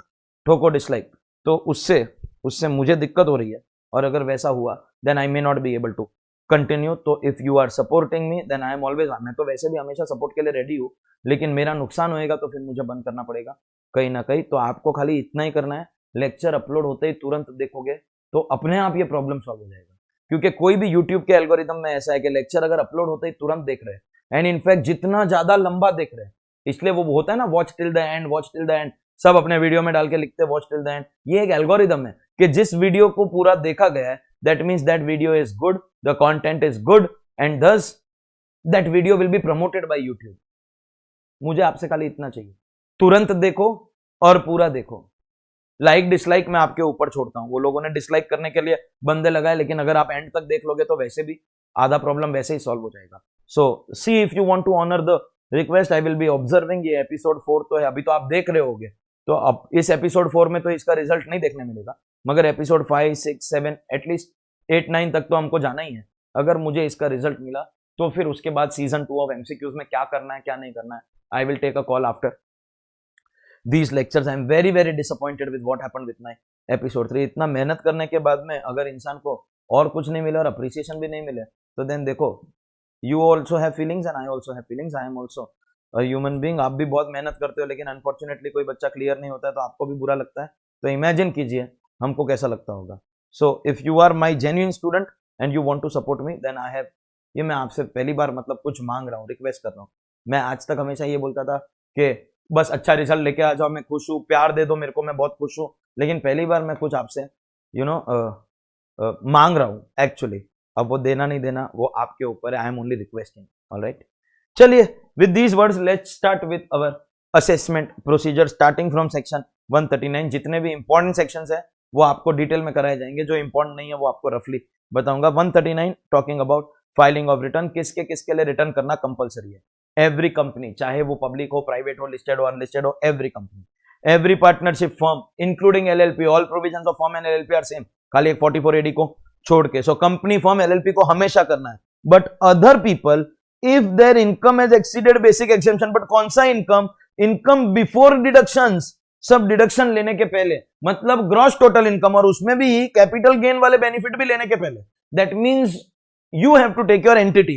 Speaker 1: ठोको डिसलाइक, तो उससे मुझे दिक्कत हो रही है। और अगर वैसा हुआ then I may not be able to continue. तो if you are supporting me then I am always, मैं तो वैसे भी हमेशा सपोर्ट के लिए रेडी हूँ, लेकिन मेरा नुकसान होएगा तो फिर मुझे बंद करना पड़ेगा कहीं ना कहीं। तो आपको खाली इतना ही करना है, लेक्चर अपलोड होते ही तुरंत देखोगे तो अपने आप ये प्रॉब्लम सॉल्व हो जाएगा। क्योंकि कोई भी यूट्यूब के एल्गोरिदम में ऐसा है कि लेक्चर अगर अपलोड होते ही तुरंत देख रहे हैं, एंड इनफैक्ट जितना ज्यादा लंबा देख रहे हैं, इसलिए वो होता है ना watch till the end, watch till the end, सब अपने वीडियो में डाल के लिखते हैं वॉच टिल द एंड। ये एक एल्गोरिदम है कि जिस वीडियो को पूरा देखा गया है, that means that video is good, the content is good, and thus that video will be promoted by YouTube. मुझे आपसे खाली इतना चाहिए, तुरंत देखो और पूरा देखो। लाइक डिसलाइक मैं आपके ऊपर छोड़ता हूं, वो लोगों ने डिसलाइक करने के लिए बंदे लगाए, लेकिन अगर आप एंड तक देख लोगे तो वैसे भी आधा प्रॉब्लम वैसे ही सॉल्व हो जाएगा। So see if you want to honour the request, I will be observing. ये एपिसोड 4 तो है, अभी तो आप देख रहे होगे, तो अब इस एपिसोड 4 में तो इसका रिजल्ट नहीं देखने मिलेगा, मगर एपिसोड 5, 6, 7 एटलीस्ट 8, 9 तक तो हमको जाना ही है। अगर मुझे इसका रिजल्ट मिला तो फिर उसके बाद सीजन 2 ऑफ एमसीक्यूज में क्या करना है क्या नहीं करना है, I will take a call after these lectures. I am very very disappointed with what happened with my episode 3. इतना मेहनत करने के बाद में अगर इंसान को और कुछ नहीं मिले और अप्रिसिएशन भी नहीं मिले, तो देन देखो, you also have feelings and I also have feelings. I am also a human being. आप भी बहुत मेहनत करते हो, लेकिन अनफॉर्चुनेटली कोई बच्चा क्लियर नहीं होता है तो आपको भी बुरा लगता है। तो इमेजिन कीजिए हमको कैसा लगता होगा। So if you are my genuine student and you want to support me, then I have, ये मैं आपसे पहली बार मतलब कुछ मांग रहा हूँ, रिक्वेस्ट कर रहा हूँ। मैं आज तक हमेशा ये बोलता था कि बस अच्छा रिजल्ट लेके आ जाओ, मैं खुश हूँ, प्यार दे दो मेरे को, मैं बहुत खुश हूँ, लेकिन पहली बार मैं कुछ आपसे मांग रहा हूँ एक्चुअली। अब वो देना नहीं देना वो आपके ऊपर है, I am only requesting. Alright, चलिए with these words let's start with our assessment procedure starting from section 139। जितने भी इंपॉर्टेंट सेक्शंस है वो आपको डिटेल में कराए जाएंगे, जो इंपॉर्टेंट नहीं है वो आपको रफली बताऊंगा। 139 talking about filing of return, किसके किसके लिए रिटर्न करना कंपलसरी है। एवरी कंपनी, चाहे वो पब्लिक हो, प्राइवेट हो, लिस्टेड हो, अनलिस्टेड हो, every company, every partnership firm including LLP, all provisions of firm and LLP are same, खाली एक 44 एडी को छोड़ के। सो कंपनी, फर्म, एलएलपी को हमेशा करना है, but other people if there income has exceeded basic exemption, but कौन सा इनकम, इनकम बिफोर डिडक्शंस, सब डिडक्शन लेने के पहले, मतलब ग्रॉस टोटल इनकम, और उसमें भी कैपिटल गेन वाले बेनिफिट भी लेने के पहले। That means you have to take your entity,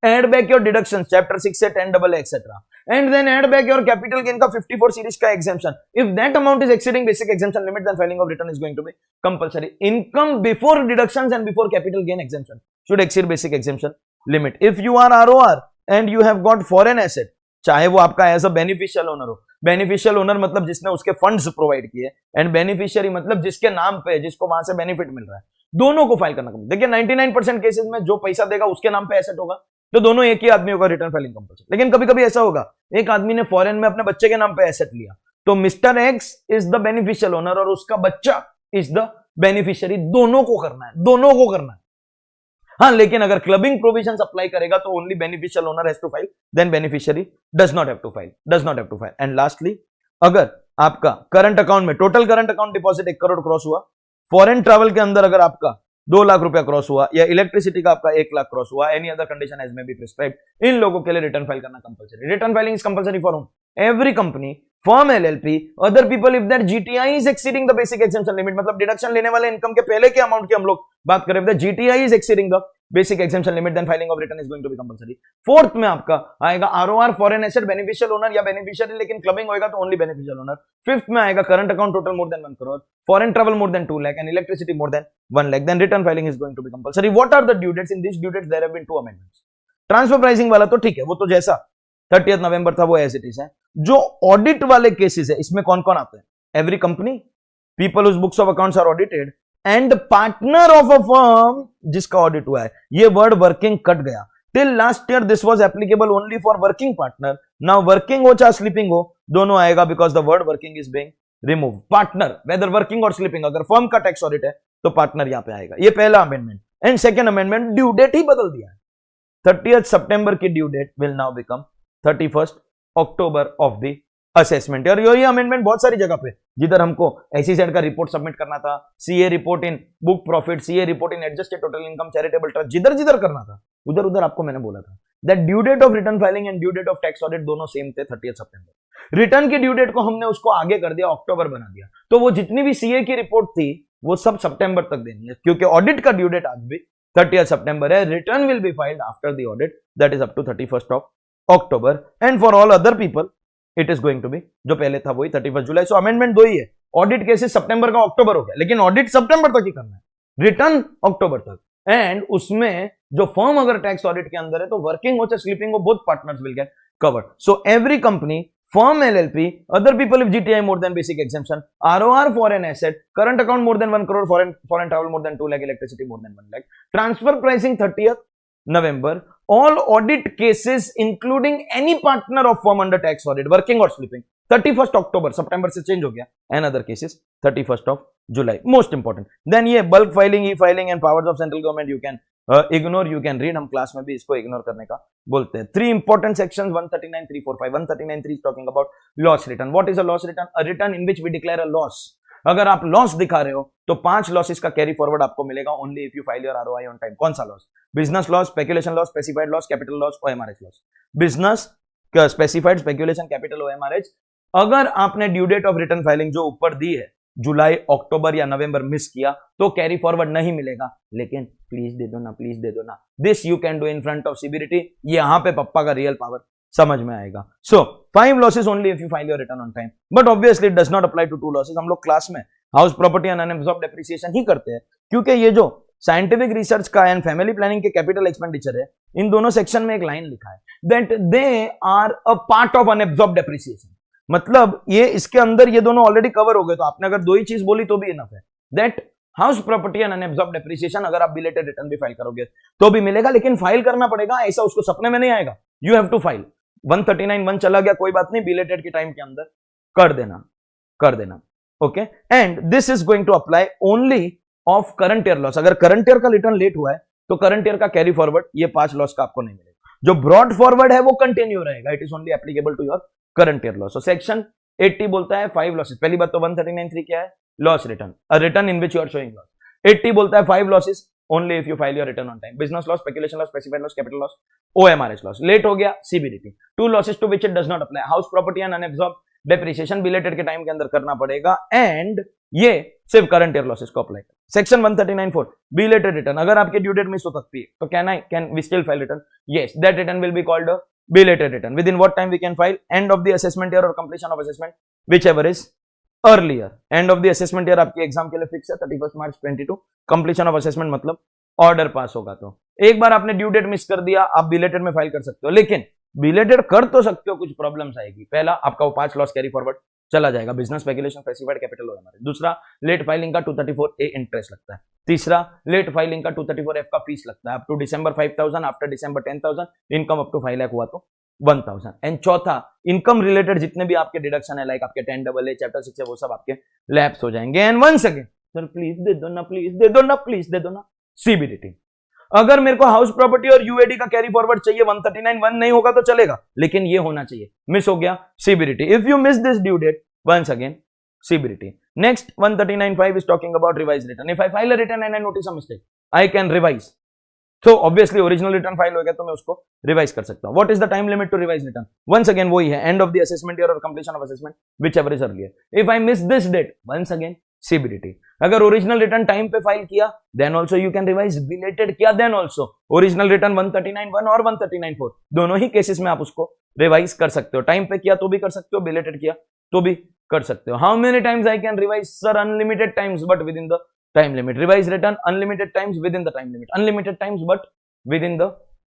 Speaker 1: add back your deductions, chapter 6 से 10AA etc, and then add back your capital gain का 54 series का exemption. If that amount is exceeding basic exemption limit, then filing of return is going to be compulsory. Income before deductions and before capital gain exemption should exceed basic exemption limit. If you are ROR and you have got foreign asset, चाहे वो आपका as a beneficial owner हो, beneficial owner मतलब जिसने उसके funds provide किए, and beneficiary मतलब जिसके नाम पे, जिसको वहां से बेनिफिट मिल रहा है, दोनों को फाइल करना। देखिए 99% केसेस में जो पैसा देगा उसके नाम पे एसेट होगा, तो दोनों एक ही आदमी होगा, रिटर्न फाइलिंग कंपल्सरी। लेकिन कभी कभी ऐसा होगा, एक आदमी ने फॉरेन में अपने बच्चे के नाम पे एसेट लिया, तो mister x is the beneficial owner और उसका बच्चा इज द बेनिफिशियरी, दोनों को करना है, दोनों को करना है। हाँ, लेकिन अगर क्लबिंग प्रोविजंस अप्लाई करेगा तो only beneficial owner has to file, then beneficiary does not have to file, does not have to file. And lastly, अगर आपका करंट अकाउंट में total current account deposit 1 crore cross हुआ, फॉरेन ट्रैवल के अंदर अगर आपका 2 लाख रुपया क्रॉस हुआ, या इलेक्ट्रिसिटी का आपका 1 लाख क्रॉस हुआ, any other condition as may be prescribed, इन लोगों के लिए रिटर्न फाइल करना compulsory. Return filing is compulsory for every company, firm, LLP, other people if that GTI is exceeding the basic exemption limit, मतलब deduction लेने वाले income के पहले के अमाउंट की हम लोग बात करें, GTI is exceeding the basic exemption limit, then filing of return is going to be compulsory. Fourth में आपका आएगा ROR, foreign asset, beneficial owner या बेनिफिशियरी, लेकिन क्लबिंग होगा तो ओनली बेनिफिशियल ओनर। फिफ्थ में आएगा current account total more than 1 crore, foreign travel more than 2 lakh and electricity more than 1 lakh, then return filing is going to be compulsory. What are the due dates? In this due dates there have been 2 amendments. Transfer pricing वाला तो ठीक है, वो तो जैसा 30 नवंबर था वो as it is है। जो ऑडिट वाले केसेस है, इसमें कौन कौन आते हैं? Every company, people whose books of accounts are audited, and partner of a firm जिसका ऑडिट हुआ है। ये वर्ड वर्किंग कट गया। Till last year this was applicable only for working partner, now working हो चाहे स्लीपिंग हो दोनों आएगा, because the word working is being remove. Partner whether working और स्लीपिंग, अगर फर्म का टैक्स ऑडिट है तो पार्टनर यहां पे आएगा। ये पहला amendment. And second amendment, due date ही बदल दिया है। 30th सितंबर की due date will now become 31st October of the assessment. और ये अमेंडमेंट बहुत सारी जगह पे, जिधर हमको एसईजेड का रिपोर्ट सबमिट करना था, CA report in book profit, CA report in adjusted total income, charitable trust, जिधर जिधर करना था उधर उधर आपको मैंने बोला था that due date of return filing and due date of tax audit दोनों सेम थे 30th सितंबर। रिटर्न की ड्यू डेट को हमने उसको आगे कर दिया, अक्टूबर बना दिया, तो वो जितनी भी सीए की रिपोर्ट थी वो सब सितंबर तक देनी है, क्योंकि ऑडिट का ड्यू डेट आज भी 30th सितंबर है। Return will be filed after the audit, that is up to 31st of October, and for all other people it is going to be, जो पहले था वही 31st जुलाई। सो अमेंडमेंट दो ही है, ऑडिट केसेस सितंबर का अक्टूबर हो गया, लेकिन ऑडिट सितंबर तक ही करना है, रिटर्न अक्टूबर तक। एंड उसमें जो फर्म अगर टैक्स ऑडिट के अंदर है तो वर्किंग हो चाहे स्लीपिंग हो, both partners will get covered. So every company, firm, LLP, other people if GTI more than basic exemption, ROR foreign asset, current account more than 1 crore, foreign travel more than 2 lakh, electricity more than 1 lakh, transfer pricing 30th November, all audit cases including any partner of firm under tax audit working or sleeping 31st October, September से change हो गया, and other cases 31st of July. Most important. Then ये bulk filing, e-filing and powers of central government you can ignore, you can read. हम class में भी इसको ignore करने का बोलते हैं. 3 important sections 139, 345. 139 is talking about loss return. What is a loss return? A return in which we declare a loss. अगर आप लॉस दिखा रहे हो तो 5 लॉसेस का कैरी फॉरवर्ड आपको मिलेगा only if you file your ROI on time. कौन सा loss? Business loss, speculation loss, specified loss, capital loss, OMRH loss. Business, specified, speculation, capital, OMRH. अगर आपने due date of return filing जो ऊपर दी है जुलाई, अक्टूबर या नवंबर मिस किया तो कैरी फॉरवर्ड नहीं मिलेगा. लेकिन प्लीज दे दो ना, प्लीज दे दो ना. This you can do in front of CBDT. यहां पे पप्पा का रियल पावर समझ में आएगा. So 5 losses only if you file your return on time. But obviously it does not apply to 2 losses. हम लोग क्लास में house property and unabsorbed depreciation ही करते हैं, क्योंकि ये जो साइंटिफिक रिसर्च का एंड फैमिली प्लानिंग के कैपिटल एक्सपेंडिचर है, इन दोनों सेक्शन में एक लाइन लिखा है that they are a part of unabsorbed depreciation. मतलब ये इसके अंदर ये दोनों ऑलरेडी कवर हो गए. तो आपने अगर 2 ही चीज बोली तो भी इनफ है. That house property and unabsorbed depreciation अगर आप बिलेटेड रिटर्न भी फाइल करोगे तो भी मिलेगा, लेकिन फाइल करना पड़ेगा. ऐसा उसको सपने में नहीं आएगा. You have to file. 139(1) चला गया कोई बात नहीं, बिलेटेड के टाइम के अंदर कर देना. Okay, and this is going to apply only of current year loss. अगर करंट ईयर का रिटर्न लेट हुआ है तो करंट ईयर का कैरी फॉरवर्ड ये 5 लॉस का आपको नहीं मिलेगा. जो ब्रॉड फॉरवर्ड है वो कंटिन्यू रहेगा. It is only applicable to your current year loss. Section 80 बोलता है 5 लॉसेस. पहली बात तो 139(3) क्या है? Loss return, a return in which you are showing loss. 80 बोलता है 5 losses only if you file your return on time. Business loss, speculation loss, specified loss, capital loss, OMRH loss. Late हो गया, CBDT. 2 losses to which it does not apply. House property and unabsorbed depreciation belated के time के अंदर करना पड़ेगा, एंड ये सिर्फ करंट ईयर लॉसेस को अप्लाई कर. Section 139(4) belated return. अगर आपकी ड्यू डेट मिस हो सकती है तो can we still file return? Yes, that return will be called belated return. Within what time we can file? End of the assessment year और completion of assessment, whichever is earlier. End of the assessment year आपके exam के लिए fix है 31 March 22. Completion of assessment मतलब order pass होगा. तो एक बार आपने ड्यू डेट मिस कर दिया, आप बिलेटेड में फाइल कर सकते हो, लेकिन बिलेटेड कर तो सकते हो, कुछ प्रॉब्लम्स आएगी. पहला, आपका वो 5 लॉस कैरी फॉरवर्ड चला जाएगा. बिजनेस, स्पेकुलेशन, स्पेसिफाइड, कैपिटल और हमारे. दूसरा, लेट फाइलिंग का 234A इंटरेस्ट लगता है. तीसरा, लेट फाइलिंग का 234F का फीस लगता है. Up to December 5,000, after December 10,000, income up to 5 lakh हुआ तो 1,000. एंड चौथा, इनकम रिलेटेड जितने भी आपके डिडक्शन है, लाइक आपके 10AA, चैप्टर 6 है, वो सब आपके लैप्स हो जाएंगे. And once again, sir please दे दो ना, प्लीज दे दो ना, प्लीज दे दो ना, सीबीडीटी. अगर मेरे को हाउस प्रॉपर्टी और यूएडी का कैरी फॉरवर्ड चाहिए, 139(1) नहीं होगा तो चलेगा, लेकिन ये होना चाहिए. मिस हो गया, CBDT. If you miss this due date, once again CBDT. Next, 139(5) is talking about revised return. If I file a return and I notice a mistake, I can revise. So obviously original return file हो गया तो मैं उसको revise कर सकता हूँ. What is the time limit to revise return? Once again वही है, end of the assessment year or completion of assessment, whichever is earlier. If I miss this date, once again CBDT. अगर original return time पे file किया, then also you can revise. Belated किया, then also original return 139(1) और 139(4) दोनों ही cases में आप उसको revise कर सकते हो. Time पे किया तो भी कर सकते हो, belated किया तो भी कर सकते हो. How many times I can revise? Sir unlimited times but within the time limit. Revise return unlimited times with in the time limit. Unlimited times but within the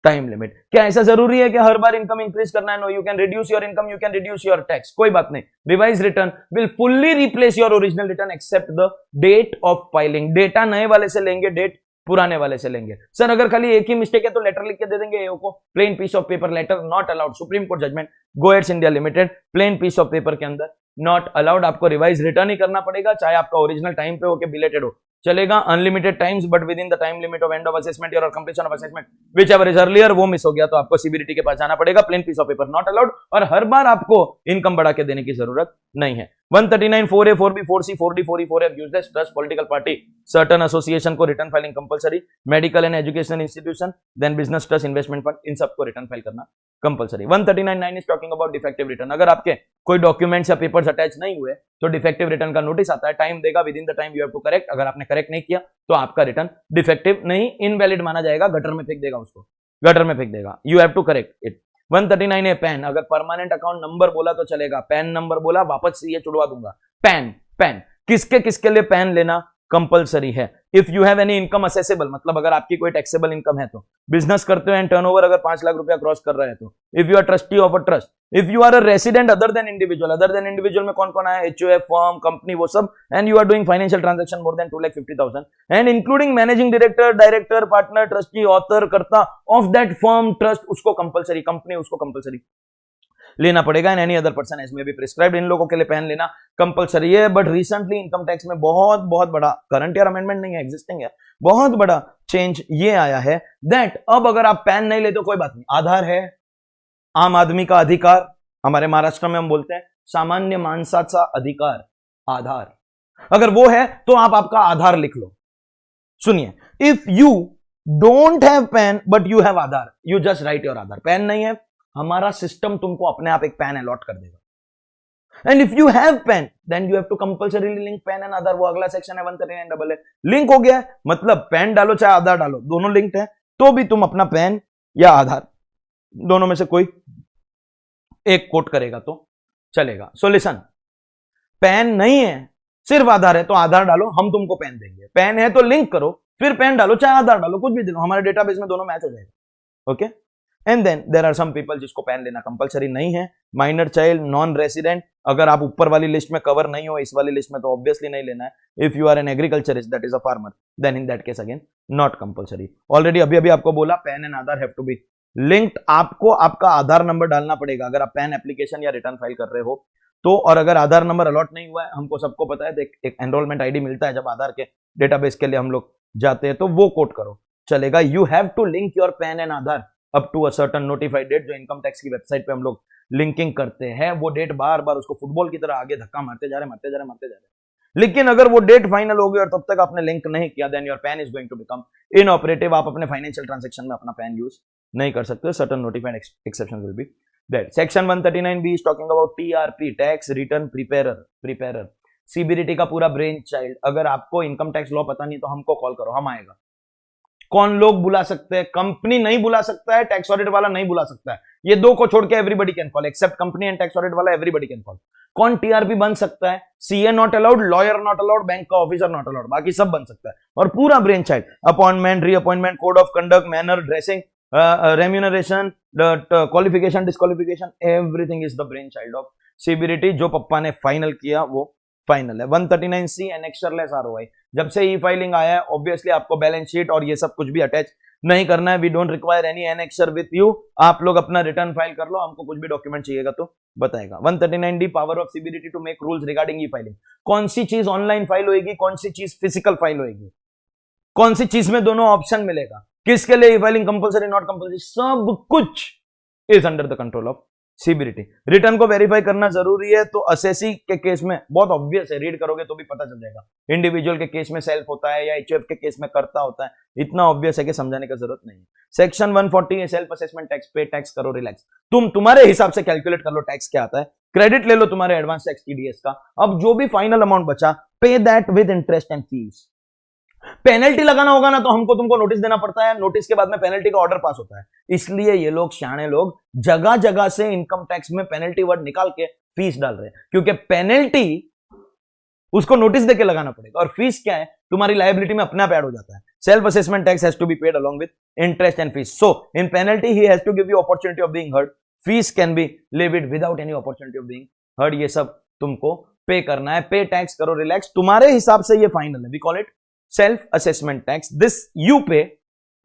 Speaker 1: time limit. क्या ऐसा जरूरी है कि हर बार income increase करना है? No, you can reduce your income, you can reduce your tax, कोई बात नहीं. Revise return will fully replace your original return except the date of filing. Data नए वाले से लेंगे, डेट पुराने वाले से लेंगे. सर अगर खाली एक ही मिस्टेक है तो लेटर लिख के दे देंगे एओ को. Plain piece of paper letter not allowed. Supreme court judgment, Goetze India limited. Plain piece of paper के अंदर नॉट अलाउड. आपको रिवाइज रिटर्न ही करना पड़ेगा, चाहे आपका ओरिजिनल टाइम पे हो के बिलेटेड हो, चलेगा. Unlimited times but within the time limit of end of assessment year और completion of assessment, whichever is earlier. वो मिस हो गया तो आपको सीबीडीटी के पास जाना पड़ेगा. Plain piece of paper not allowed, और हर बार आपको इनकम बढ़ा के देने की जरूरत नहीं है. 139(4)(a), 4(b), 4(c), 4(d), 4(e), 4(f) useless. Trust, political party, certain association को return filing compulsory. Medical and education institution, then business trust, investment fund, इन सबको रिटर्न फाइल करना compulsory. 139(9) is talking about defective return. अगर आपके कोई documents या papers attach नहीं हुए तो डिफेक्टिव रिटर्न का नोटिस आता है. टाइम देगा, within the time you have to correct. अगर आपने करेक्ट नहीं किया तो आपका रिटर्न डिफेक्टिव नहीं, इनवैलिड माना जाएगा. गटर में फेंक देगा उसको, गटर में फेंक देगा. You have to correct it. 139(a) PAN. अगर परमानेंट अकाउंट नंबर बोला तो चलेगा, पैन नंबर बोला वापस से ये छुड़वा दूंगा. पैन किसके किसके लिए पैन लेना? कंपलसरी है। If you have any income accessible, मतलब अगर आपकी कोई टैक्सेबल इनकम है तो, बिजनेस करते हो एंड टर्नओवर अगर 5 लाख रुपया क्रॉस कर रहा है तो, if you are trustee of a trust, if you are a resident other than individual में कौन कौन आया, एचओएफ, फर्म, कंपनी, वो सब, and you are doing financial transaction more than 2,50,000 and including managing director, partner, trustee, author, karta of that firm, trust, उसको compulsory, company उसको compulsory लेना पड़ेगा। And any other person as may be prescribed, इन लोगों के लिए पैन लेना compulsory है। बट रिसेंटली इनकम टैक्स में बहुत बड़ा, करंट ईयर अमेंडमेंट नहीं है, एग्जिस्टिंग है, बहुत बड़ा चेंज ये आया है दैट अब अगर आप पैन नहीं लेते तो कोई बात नहीं, आधार है आम आदमी का अधिकार, हमारे महाराष्ट्र में हम बोलते हैं सामान्य माणसाचा अधिकार, आधार, अगर वो है तो आप आपका आधार लिख लो। सुनिए, if you don't have pan but you have Aadhaar, you just right your Aadhaar. Pan नहीं है, हमारा सिस्टम तुमको अपने आप एक पैन अलॉट कर देगा। And if you have PAN then you have to compulsorily link PAN and Aadhaar, वो अगला सेक्शन है 139AA। लिंक हो गया है, मतलब पैन डालो चाहे आधार डालो, दोनों लिंक्ड है, तो भी तुम अपना पैन या आधार दोनों में से कोई एक कोट करेगा तो चलेगा। सो लिसन, पैन नहीं है सिर्फ आधार है तो आधार डालो, हम तुमको पैन देंगे। पैन है तो लिंक करो, फिर पैन डालो चाहे आधार डालो, कुछ भी दे दो, हमारे डेटाबेस में दोनों मैच हो जाएगा। Okay, and then there are some people जिसको पैन लेना कंपलसरी नहीं है, माइनर चाइल्ड, नॉन रेसिडेंट, अगर आप ऊपर वाली लिस्ट में कवर नहीं हो इस वाली लिस्ट में तो ऑब्वियसली नहीं लेना है। If you are an agriculturist that is a farmer then in that case again not compulsory. Already अभी आपको बोला PAN and Aadhaar have to be linked, आपको आपका आधार नंबर डालना पड़ेगा अगर आप पैन एप्लीकेशन या रिटर्न फाइल कर रहे हो तो। और अगर आधार नंबर अलॉट नहीं हुआ है, हमको सबको पता है, तो एक एनरोलमेंट आईडी मिलता है जब आधार के डेटाबेस के लिए हम लोग जाते हैं, तो वो कोट करो चलेगा। You have to link your PAN and Aadhaar up to a certain notified date, जो इनकम टैक्स की वेबसाइट पे हम लोग लिंकिंग करते हैं, वो डेट बार बार उसको फुटबॉल की तरह आगे धक्का मारते जा रहे। लेकिन अगर वो डेट फाइनल हो गई और तब तक आपने लिंक नहीं किया then your PAN is going to become inoperative, आप अपने फाइनेंशियल ट्रांजैक्शन में अपना पैन यूज नहीं कर सकते। Certain notified exceptions will be that. Section 139B is talking about TRP, tax return preparer, CBDT का पूरा ब्रेन चाइल्ड। अगर आपको इनकम टैक्स लॉ पता नहीं तो हमको कॉल करो, हम आएगा। कौन लोग बुला सकते हैं, कंपनी नहीं बुला सकता है, टैक्स ऑडिट वाला नहीं बुला सकता है, ये दो को छोड़ के everybody can call, except company and tax audit वाला एवरीबडी कैन कॉल। कौन टीआरपी बन सकता है, CA not allowed, lawyer not allowed, bank का ऑफिसर नॉट अलाउड, बाकी सब बन सकता है। और पूरा brain child, appointment, reappointment, code of conduct, manner, dressing, remuneration, qualification, disqualification, everything is the brain child of CBDT. जो पप्पा ने फाइनल किया वो फाइनल है। 139C एनेक्चरलेस आरओआई, जब से ई फाइलिंग आया है ऑब्वियसली आपको बैलेंस शीट और ये सब कुछ भी अटैच नहीं करना है। We don't require any annexure with you, आप लोग अपना रिटर्न फाइल कर लो, हमको कुछ भी डॉक्यूमेंट चाहिएगा तो बताएगा। 139D power of CBDT to make rules regarding e filing, कौन सी चीज ऑनलाइन फाइल होगी, कौन सी चीज फिजिकल फाइल होगी, कौन सी चीज में दोनों ऑप्शन मिलेगा, किसके लिए ई फाइलिंग कंपलसरी नॉट कंपलसरी, सब कुछ is under the control of CBDT. Return को वेरीफाई करना जरूरी है, तो असेसी के केस में बहुत ऑब्वियस है, रीड करोगे तो भी पता चल जाएगा। इंडिविजुअल के केस में सेल्फ होता है या एचएफ के केस में करता होता है, इतना ऑब्वियस है कि समझाने की जरूरत नहीं है। सेक्शन 140 सेल्फ असेसमेंट टैक्स, पे टैक्स करो रिलैक्स, तुम तुम्हारे हिसाब से कैलकुलेट कर लो टैक्स क्या आता है, क्रेडिट ले लो तुम्हारे एडवांस टैक्स टीडीएस का। अब जो भी फाइनल अमाउंट बचा पे that with interest and fees. Penalty लगाना होगा ना तो हमको तुमको नोटिस देना पड़ता है, नोटिस के बाद में पेनल्टी का ऑर्डर पास होता है, इसलिए ये लोग शाणे लोग जगह जगह से इनकम टैक्स में पेनल्टी वर्ड निकाल के फीस डाल रहे हैं, क्योंकि पेनल्टी उसको नोटिस देके लगाना पड़ेगा और फीस क्या है तुम्हारी लायबिलिटी में अपने आप ऐड हो जाता है। Self assessment tax has to be paid along with interest and fees, so in penalty he has to give you opportunity of being heard, fees can be levied without any opportunity of being heard, ये सब तुमको पे करना है। पे tax करो relax, तुम्हारे हिसाब से ये फाइनल है, we call it self assessment tax, this you pay,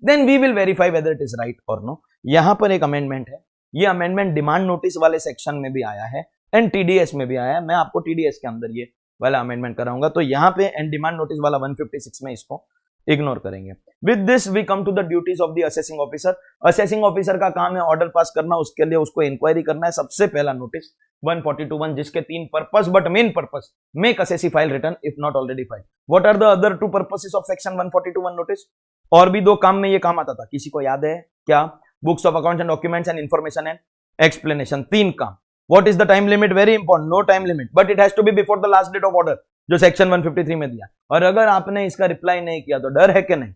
Speaker 1: then we will verify whether it is right or no। यहां पर एक अमेंडमेंट है, ये अमेंडमेंट डिमांड नोटिस वाले सेक्शन में भी आया है एंड टीडीएस में भी आया है, मैं आपको टीडीएस के अंदर ये वाला अमेंडमेंट कराऊंगा, तो यहां पे एंड डिमांड नोटिस वाला 156 में इसको इग्नोर करेंगे। With this we come to the duties of the assessing officer. Assessing officer का काम है ऑर्डर पास करना, उसके लिए उसको इंक्वायरी करना है। सबसे पहला नोटिस 142(1), जिसके 3 purpose, but main purpose make assessee file return if not already file. What are the other 2 purposes of section 142(1) notice? और भी 2 काम में ये काम आता था, किसी को याद है क्या? Books of accounts and documents and information and explanation, 3 काम। What is the time limit? Very important, no time limit, but it has to be before the last date of order, जो सेक्शन 153 में दिया। और अगर आपने इसका reply नहीं किया तो डर है कि नहीं?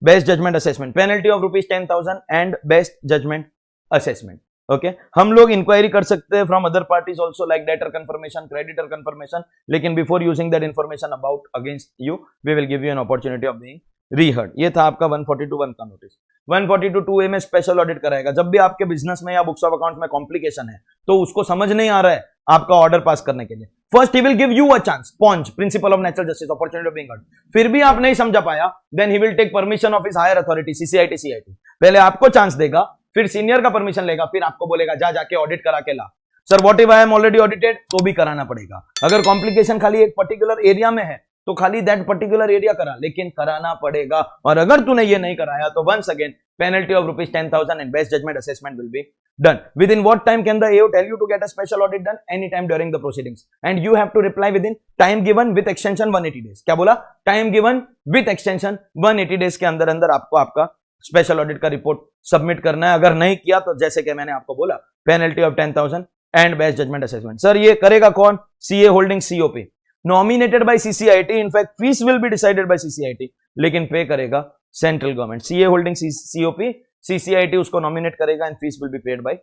Speaker 1: Best judgement assessment, penalty of ₹10,000 and best judgement assessment. Okay हम लोग इंक्वायरी कर सकते हैं from other parties also like debtor confirmation, creditor confirmation, लेकिन before using that information about against you we will give you an opportunity of being reheard. ये था आपका 142(1) का नोटिस। 142(2)A में स्पेशल ऑडिट कराएगा। जब भी आपके बिजनेस में या बुक्स ऑफ अकाउंट में कॉम्प्लिकेशन है तो उसको समझ नहीं आ रहा है आपका ऑर्डर पास करने के लिए, first he will give you a chance, पॉन्च principle of natural justice, opportunity of being heard. फिर भी आप नहीं समझा पाया, then he will take permission of his higher authority CCIT CIT. पहले आपको चांस देगा, फिर सीनियर का परमिशन लेगा, फिर आपको बोलेगा जा जाके ऑडिट करा के ला। Sir what if I am already audited, तो भी कराना पड़ेगा। अगर कॉम्प्लिकेशन खाली एक पर्टिकुलर एरिया में है तो खाली दैट पर्टिकुलर एरिया करा, लेकिन कराना पड़ेगा। और अगर तूने ये नहीं कराया तो once again penalty of ₹10,000 and best judgment assessment will be done. Within what time can the AO tell you to get a special audit done? Anytime during the proceedings, and you have to reply within time given with extension 180 days. क्या बोला? Time given with extension 180 days के अंदर अंदर आपको आपका special audit का report submit करना है। अगर नहीं किया तो जैसे कि मैंने आपको बोला penalty of 10,000 and best judgement assessment. Sir ये करेगा कौन? CA holding COP nominated by CCIT. In fact fees will be decided by CCIT, लेकिन पे करेगा central government. CA holding COP, CCIT उसको नॉमिनेट करेगा and fees will be paid by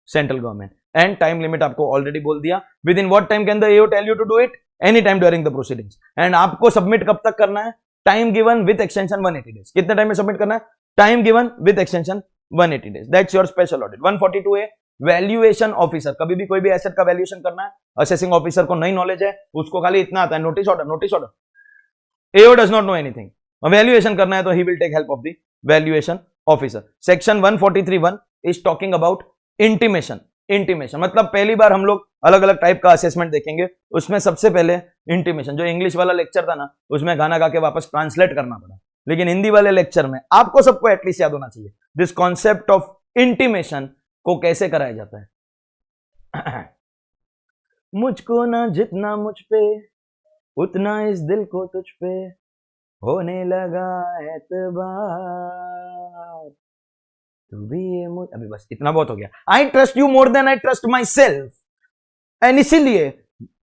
Speaker 1: central government. And time limit आपको already बोल दिया। Within what time can the AO tell you to do it? Any time during the proceedings. And आपको submit कब तक करना है? Time given with extension 180 days. कितने time में सबमिट करना है? Time given with extension 180 days. That's your special audit. 142A valuation officer. कभी भी कोई भी एसेट का वैल्यूएशन करना है, असेसिंग ऑफिसर को नई नॉलेज है, उसको खाली इतना आता है notice order, notice order. AO does not know anything. Valuation करना है तो he will take help of the valuation officer. Section 143(1) is talking about intimation. Intimation मतलब पहली बार हम लोग अलग अलग टाइप का असेसमेंट देखेंगे। उसमें सबसे पहले इंटीमेशन, जो इंग्लिश वाला लेक्चर था ना उसमें गाना गा के वापस ट्रांसलेट करना पड़ा, लेकिन हिंदी वाले लेक्चर में आपको सबको एटलीस्ट याद होना चाहिए दिस कॉन्सेप्ट ऑफ इंटीमेशन को कैसे कराया जाता है। मुझको ना जितना मुझ पे उतना इस दिल को तुझ पे होने लगा एतबार, तू भी ये मुझ, अभी बस इतना बहुत हो गया। I trust you more than I trust myself, and इसीलिए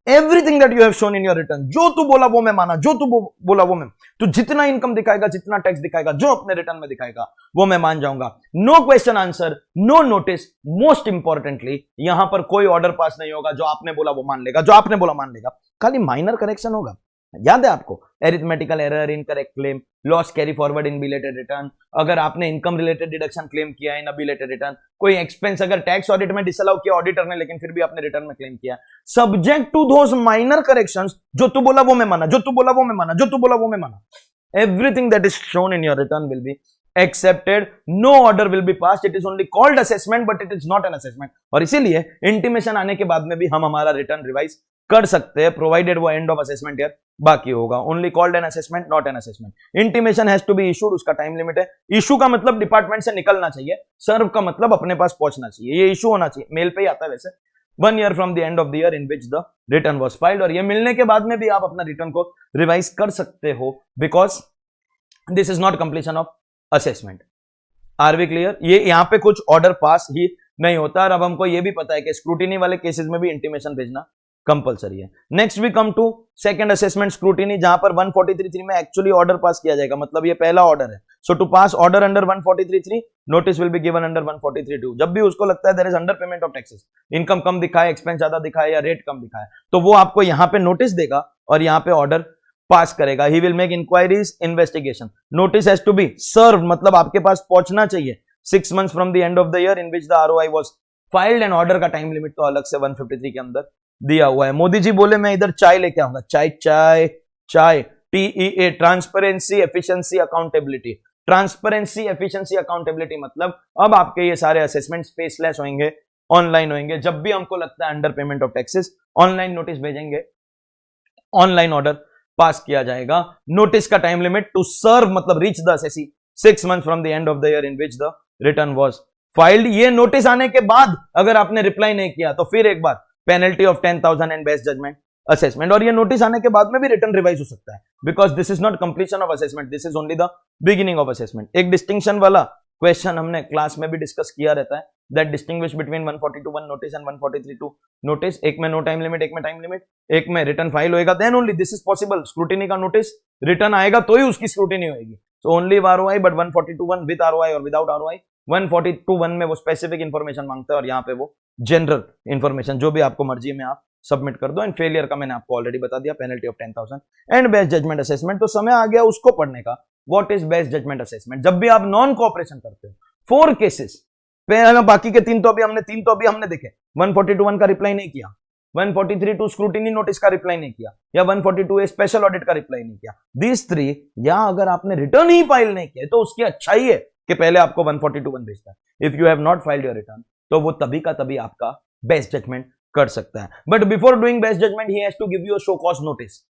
Speaker 1: everything that you have shown in your return, जो तू बोला वो मैं माना, जो तू बोला वो मैं, तू जितना इनकम दिखाएगा, जितना टैक्स दिखाएगा, जो अपने रिटर्न में दिखाएगा वो मैं मान जाऊंगा। No question answer, no notice, most importantly यहां पर कोई ऑर्डर पास नहीं होगा। जो आपने बोला वो मान लेगा, जो आपने बोला मान लेगा, खाली माइनर करेक्शन होगा। याद है आपको? Arithmetical error, incorrect claim, loss carry forward in belated return, अगर आपने इनकम रिलेटेड डिडक्शन क्लेम किया इन बिलेटेड रिटर्न, कोई एक्सपेंस अगर टैक्स ऑडिट में डिसअलाउ किया ऑडिटर ने, लेकिन फिर भी आपने रिटर्न में क्लेम किया, subject to those minor corrections, जो तू बोला वो मैं माना, जो तू बोला वो मैं माना, जो तू बोला वो मैं माना, everything that is shown in your return will be accepted. No order will be passed. It is only called assessment, but it is not an assessment. और इसीलिए इंटीमेशन आने के बाद में भी हम हमारा रिटर्न रिवाइज कर सकते हैं, प्रोवाइडेड वो एंड ऑफ असेसमेंट ईयर बाकी होगा। Only called an assessment, not an assessment. Intimation has to be issued, उसका टाइम लिमिट है। इशू का मतलब डिपार्टमेंट से निकलना चाहिए, सर्व का मतलब अपने पास पहुंचना चाहिए। ये इशू होना चाहिए, मेल पे ही आता है वैसे। 1 year from the end of the year in which the return was filed। और ये मिलने के बाद में भी आप अपना रिटर्न को रिवाइज कर सकते हो, because this is not completion of assessment. Are we clear? ये यहां पे कुछ ऑर्डर पास ही नहीं होता। और अब हमको ये भी पता है कि स्क्रूटिनी वाले केसेस में भी इंटीमेशन भेजना कंपलसरी है। Next we come to second assessment scrutiny, जहां पर 143(3) में एक्चुअली ऑर्डर पास किया जाएगा, मतलब ये पहला ऑर्डर है। So to pass order under 143(3) notice will be given under 143(2). जब भी उसको लगता है there is under payment of taxes, income कम दिखाए, एक्सपेंस ज्यादा दिखाए या रेट कम दिखाए, तो वो आपको यहां पे नोटिस देगा और यहां पे ऑर्डर पास करेगा। He will make inquiries, investigation. Notice has to be serve, मतलब आपके पास पहुंचना चाहिए 6 months from the end of the year in which the ROI was filed. And order का टाइम लिमिट तो अलग से 153 के अंदर दिया हुआ है। मोदी जी बोले मैं इधर चाय लेके आऊंगा, चाय चाय चाय, TEA, transparency, efficiency, accountability. Transparency, efficiency, accountability मतलब अब आपके ये सारे असेसमेंट्स फेसलेस होंगे, ऑनलाइन होंगे। जब भी हमको लगता है under payment of taxes, online notice भेजेंगे, ऑनलाइन ऑर्डर पास किया जाएगा। नोटिस का टाइम लिमिट टू सर्व मतलब reach the assessee 6 months from the end of the year in which the return was filed. ये नोटिस आने के बाद अगर आपने रिप्लाई नहीं किया तो फिर एक बार penalty of 10,000 and best judgement assessment. और ये नोटिस आने के बाद में भी रिटर्न रिवाइज हो सकता है, because this is not completion of assessment, this is only the beginning of assessment. एक डिस्टिंक्शन वाला क्वेश्चन हमने क्लास में भी डिस्कस किया रहता है, that distinguish between 142(1) notice and 143(2) notice. एक में नो टाइम लिमिट, एक में टाइम लिमिट, एक में रिटर्न फाइल होएगा, then only this is possible. Scrutiny का नोटिस रिटर्न आएगा तो ही उसकी स्क्रूटिनी होगी। So only ROI, but 142(1) with ROI और विदाउट आरओआई 142(1) में वो स्पेसिफिक इंफॉर्मेशन मांगता है और यहाँ पे वो जनरल इंफॉर्मेशन, जो भी आपको मर्जी में आप सबमिट कर दो। एंड फेलियर का मैंने आपको ऑलरेडी बता दिया, penalty of 10,000। And best judgement assessment, तो समय आ गया उसको पढ़ने का। What is best judgement assessment? जब भी आप नॉन कोऑपरेशन करते हो, 4 केसेस, बाकी के 3 तो अभी हमने देखे। 142(1) का रिप्लाई नहीं किया, 143(2) स्क्रूटिनी नोटिस का रिप्लाई नहीं किया, या 142(a) स्पेशल ऑडिट का रिप्लाई नहीं किया। दिस 3, या अगर आपने रिटर्न ही फाइल नहीं किया तो उसकी अच्छाई है कि पहले आपको 142(1) भेजता है। If you have not filed your return, तो वो तभी का तभी आपका बेस्ट जजमेंट कर सकता है। But before doing best judgement he has to give you a show cause notice.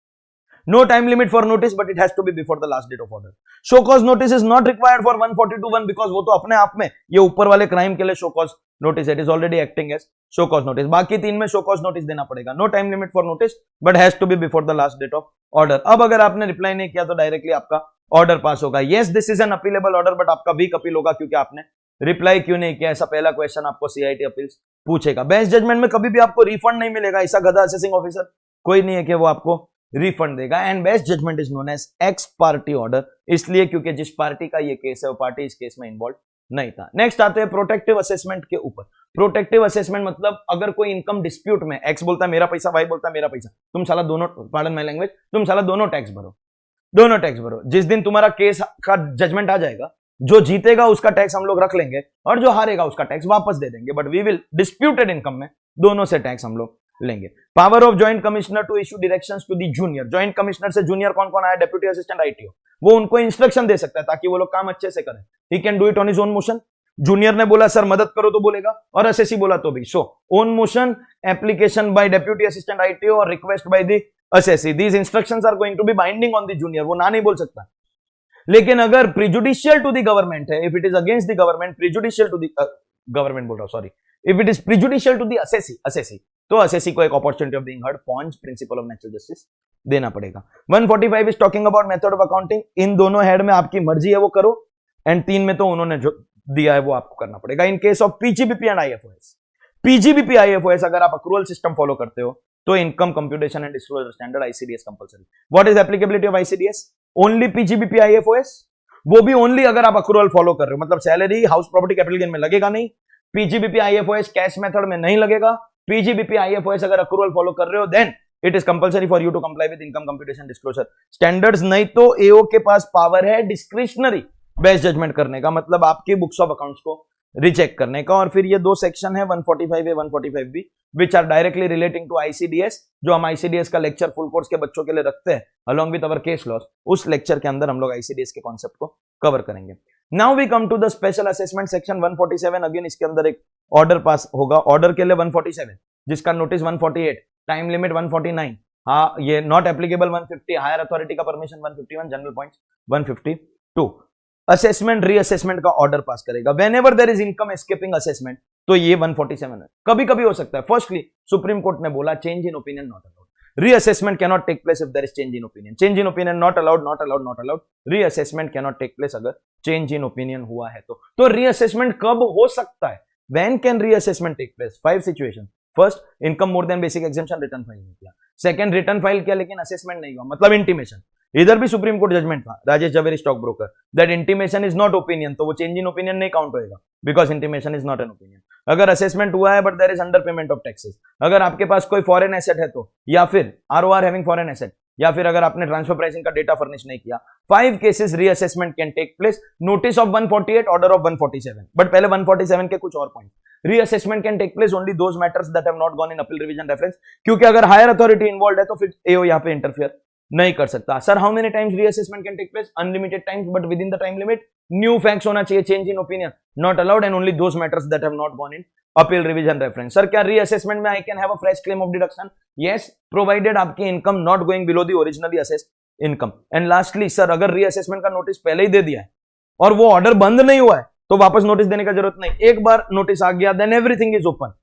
Speaker 1: No time limit for notice, but it has to be before the last date of order. Show cause notice is not required for 142(1) because वो तो अपने आप में ये ऊपर वाले crime के लिए show cause notice, it is already acting as show cause notice. बाकी 3 में show cause notice देना पड़ेगा। No time limit for notice, but has to be before the last date of order. अब अगर आपने रिप्लाई नहीं किया तो डायरेक्टली आपका ऑर्डर पास होगा। Yes, this is an appealable order, but आपका वीक अपील होगा क्योंकि आपने रिप्लाई क्यों नहीं किया, ऐसा पहला क्वेश्चन आपको CIT अपील्स पूछेगा। बेस्ट जजमेंट में कभी भी आपको रिफंड नहीं मिलेगा, ऐसा गधा असेसिंग ऑफिसर कोई नहीं है कि वो आपको रिफंड देगा। And best judgement is known as ex parte order, इसलिए क्योंकि जिस पार्टी का ये केस है वो पार्टी इस केस में इन्वॉल्व नहीं था। नेक्स्ट आते हैं प्रोटेक्टिव असेसमेंट के ऊपर। प्रोटेक्टिव असेसमेंट मतलब अगर कोई इनकम डिस्प्यूट में एक्स बोलता है मेरा पैसा, वाई बोलता है मेरा पैसा, तुम साला दोनों, पार्डन माय लैंग्वेज, तुम साला दोनों टैक्स भरो, दोनों टैक्स भरो। जिस दिन तुम्हारा केस का जजमेंट आ जाएगा, जो जीतेगा उसका टैक्स हम लोग रख लेंगे और जो हारेगा उसका टैक्स वापस दे देंगे, but we will disputed income में दोनों से टैक्स हम लोग लेंगे। Power of joint commissioner to issue directions to the junior. Joint commissioner से जूनियर कौन कौन आया? डेप्यूटी असिस्टेंट ITO, वो उनको इंस्ट्रक्शन दे सकता है ताकि वो लोग काम अच्छे से करें। He can do it on his own motion. Junior ने बोला सर मदद करो तो बोलेगा, और असेसी बोला तो भी। So own motion, application by deputy assistant ITO और request by the assessee, these instructions are going to be binding on the junior. वो ना नहीं बोल सकता। लेकिन अगर प्रिजुडिशियल टू द गवर्नमेंट है, if it is against the government, prejudicial to the government बोल रहा हूं, sorry, if it is prejudicial to the assessee, तो असेसी को एक अपॉर्चुनिटी ऑफ बीइंग हर्ड, पॉन्ज प्रिंसिपल ऑफ नेचुरल जस्टिस देना पड़ेगा। 145 is talking about method of accounting. इन दोनों हेड में आपकी मर्जी है वो करो, एंड 3 में तो उन्होंने जो दिया है वो आपको करना पड़ेगा। In case of PGBP and IFOS, PGBP IFOS अगर आप अक्रूवल सिस्टम फॉलो करते हो तो income computation and disclosure standard ICDS compulsory. What is applicability of ICDS? Only PGBP IFOS, वो भी ओनली अगर आप अक्रूवल फॉलो कर रहे हो, मतलब salary, house property, capital gain में लगेगा नहीं। PGBP IFOS कैश मेथड में नहीं लगेगा। PGBP IFOS अगर अक्रूवल फॉलो कर रहे हो then it is compulsory for you to comply with income computation disclosure standards. नहीं तो AO के पास पावर है डिस्क्रिशनरी बेस्ट जजमेंट करने का, मतलब आपकी बुक्स ऑफ अकाउंट्स को रिचेक करने का। और फिर ये 2 सेक्शन है 145A 145B which are directly relating to ICDS, जो हम ICDS का लेक्चर फुल कोर्स के बच्चों के लिए रखते हैं along with our case laws. उस लेक्चर के अंदर हम लोग ICDS के कॉन्सेप्ट को कवर करेंगे। Now we come to the special assessment section 147। Again इसके अंदर एक ऑर्डर पास होगा। ऑर्डर के लिए 147, जिसका नोटिस 148, टाइम लिमिट 149, हाँ ये नॉट एप्लीकेबल 150, हायर अथॉरिटी का permission 151, general points 152। Assessment reassessment का ऑर्डर पास करेगा। Whenever there is income escaping assessment, तो ये 147 है। कभी कभी हो सकता है, फर्स्टली सुप्रीम कोर्ट ने बोला change in opinion not allowed, reassessment cannot take place if there is change in opinion. Change in opinion not allowed, not allowed, not allowed. Reassessment cannot take place अगर change in opinion हुआ है तो reassessment कब हो सकता है? When can reassessment take place? 5 situation. First, income more than basic exemption, return file नहीं किया। सेकंड, रिटर्न फाइल किया लेकिन असेसमेंट नहीं हुआ, मतलब इंटीमेशन। इधर भी सुप्रीम कोर्ट जजमेंट था, Rajesh Jhaveri stock broker, that intimation is not opinion, तो वो चेंज इन ओपिनियन नहीं काउंट होएगा because intimation is not an opinion. अगर असेसमेंट हुआ है but there is under payment of taxes, अगर आपके पास कोई फॉरेन एसेट है तो, या फिर ROR हैविंग फॉरेन एसेट, या फिर अगर आपने ट्रांसफर प्राइसिंग का डेटा फर्निश नहीं किया, 5 cases reassessment can take place. Notice of 148, order of 147। But पहले 147 के कुछ और point. Reassessment can take place only those matters that have not gone in appeal revision reference, क्योंकि अगर हायर अथॉरिटी इन्वॉल्व है तो फिर AO यहां पे इंटरफियर नहीं कर सकता। Sir how many times reassessment can take place? Unlimited times, but within the time limit. New facts होना चाहिए, change in opinion not allowed, and only those matters that have not gone in appeal revision reference. Sir क्या reassessment में I can have a fresh claim of deduction? Yes, provided आपकी income not going below the originally assessed income. And lastly sir, अगर reassessment का notice पहले ही दे दिया है और वो ऑर्डर बंद नहीं हुआ है तो वापस नोटिस देने का जरूरत नहीं। एक बार नोटिस आ गया देन एवरीथिंग इज ओपन।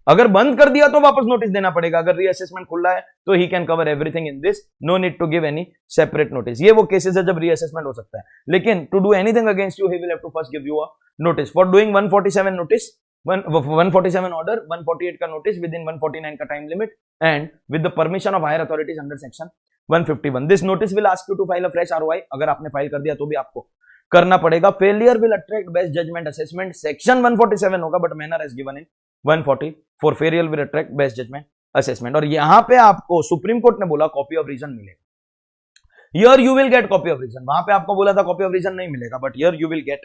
Speaker 1: अगर बंद कर दिया तो वापस नोटिस देना पड़ेगा। अगर रीअसेसमेंट खुला है तो he can cover everything in this, no need to give any separate notice. ये वो केसेस है जब रीअसेसमेंट हो सकता है, लेकिन to do anything against you he will have to first give you a notice. For doing 147 notice, 147 order, 148 का notice within 149 का time limit, and with the permission of higher authorities under section 151। This notice will ask you to file a fresh ROI। अगर आपने file कर दिया तो भी आपको करना पड़ेगा. Failure will attract best judgement assessment. Section 147 होगा, but manner as given in 144. Failure will attract best judgement assessment. और यहां पे आपको सुप्रीम कोर्ट ने बोला कॉपी ऑफ रीजन मिलेगा. Here you will get copy of reason. वहां पे आपको बोला था कॉपी ऑफ रीजन नहीं मिलेगा, but here you will get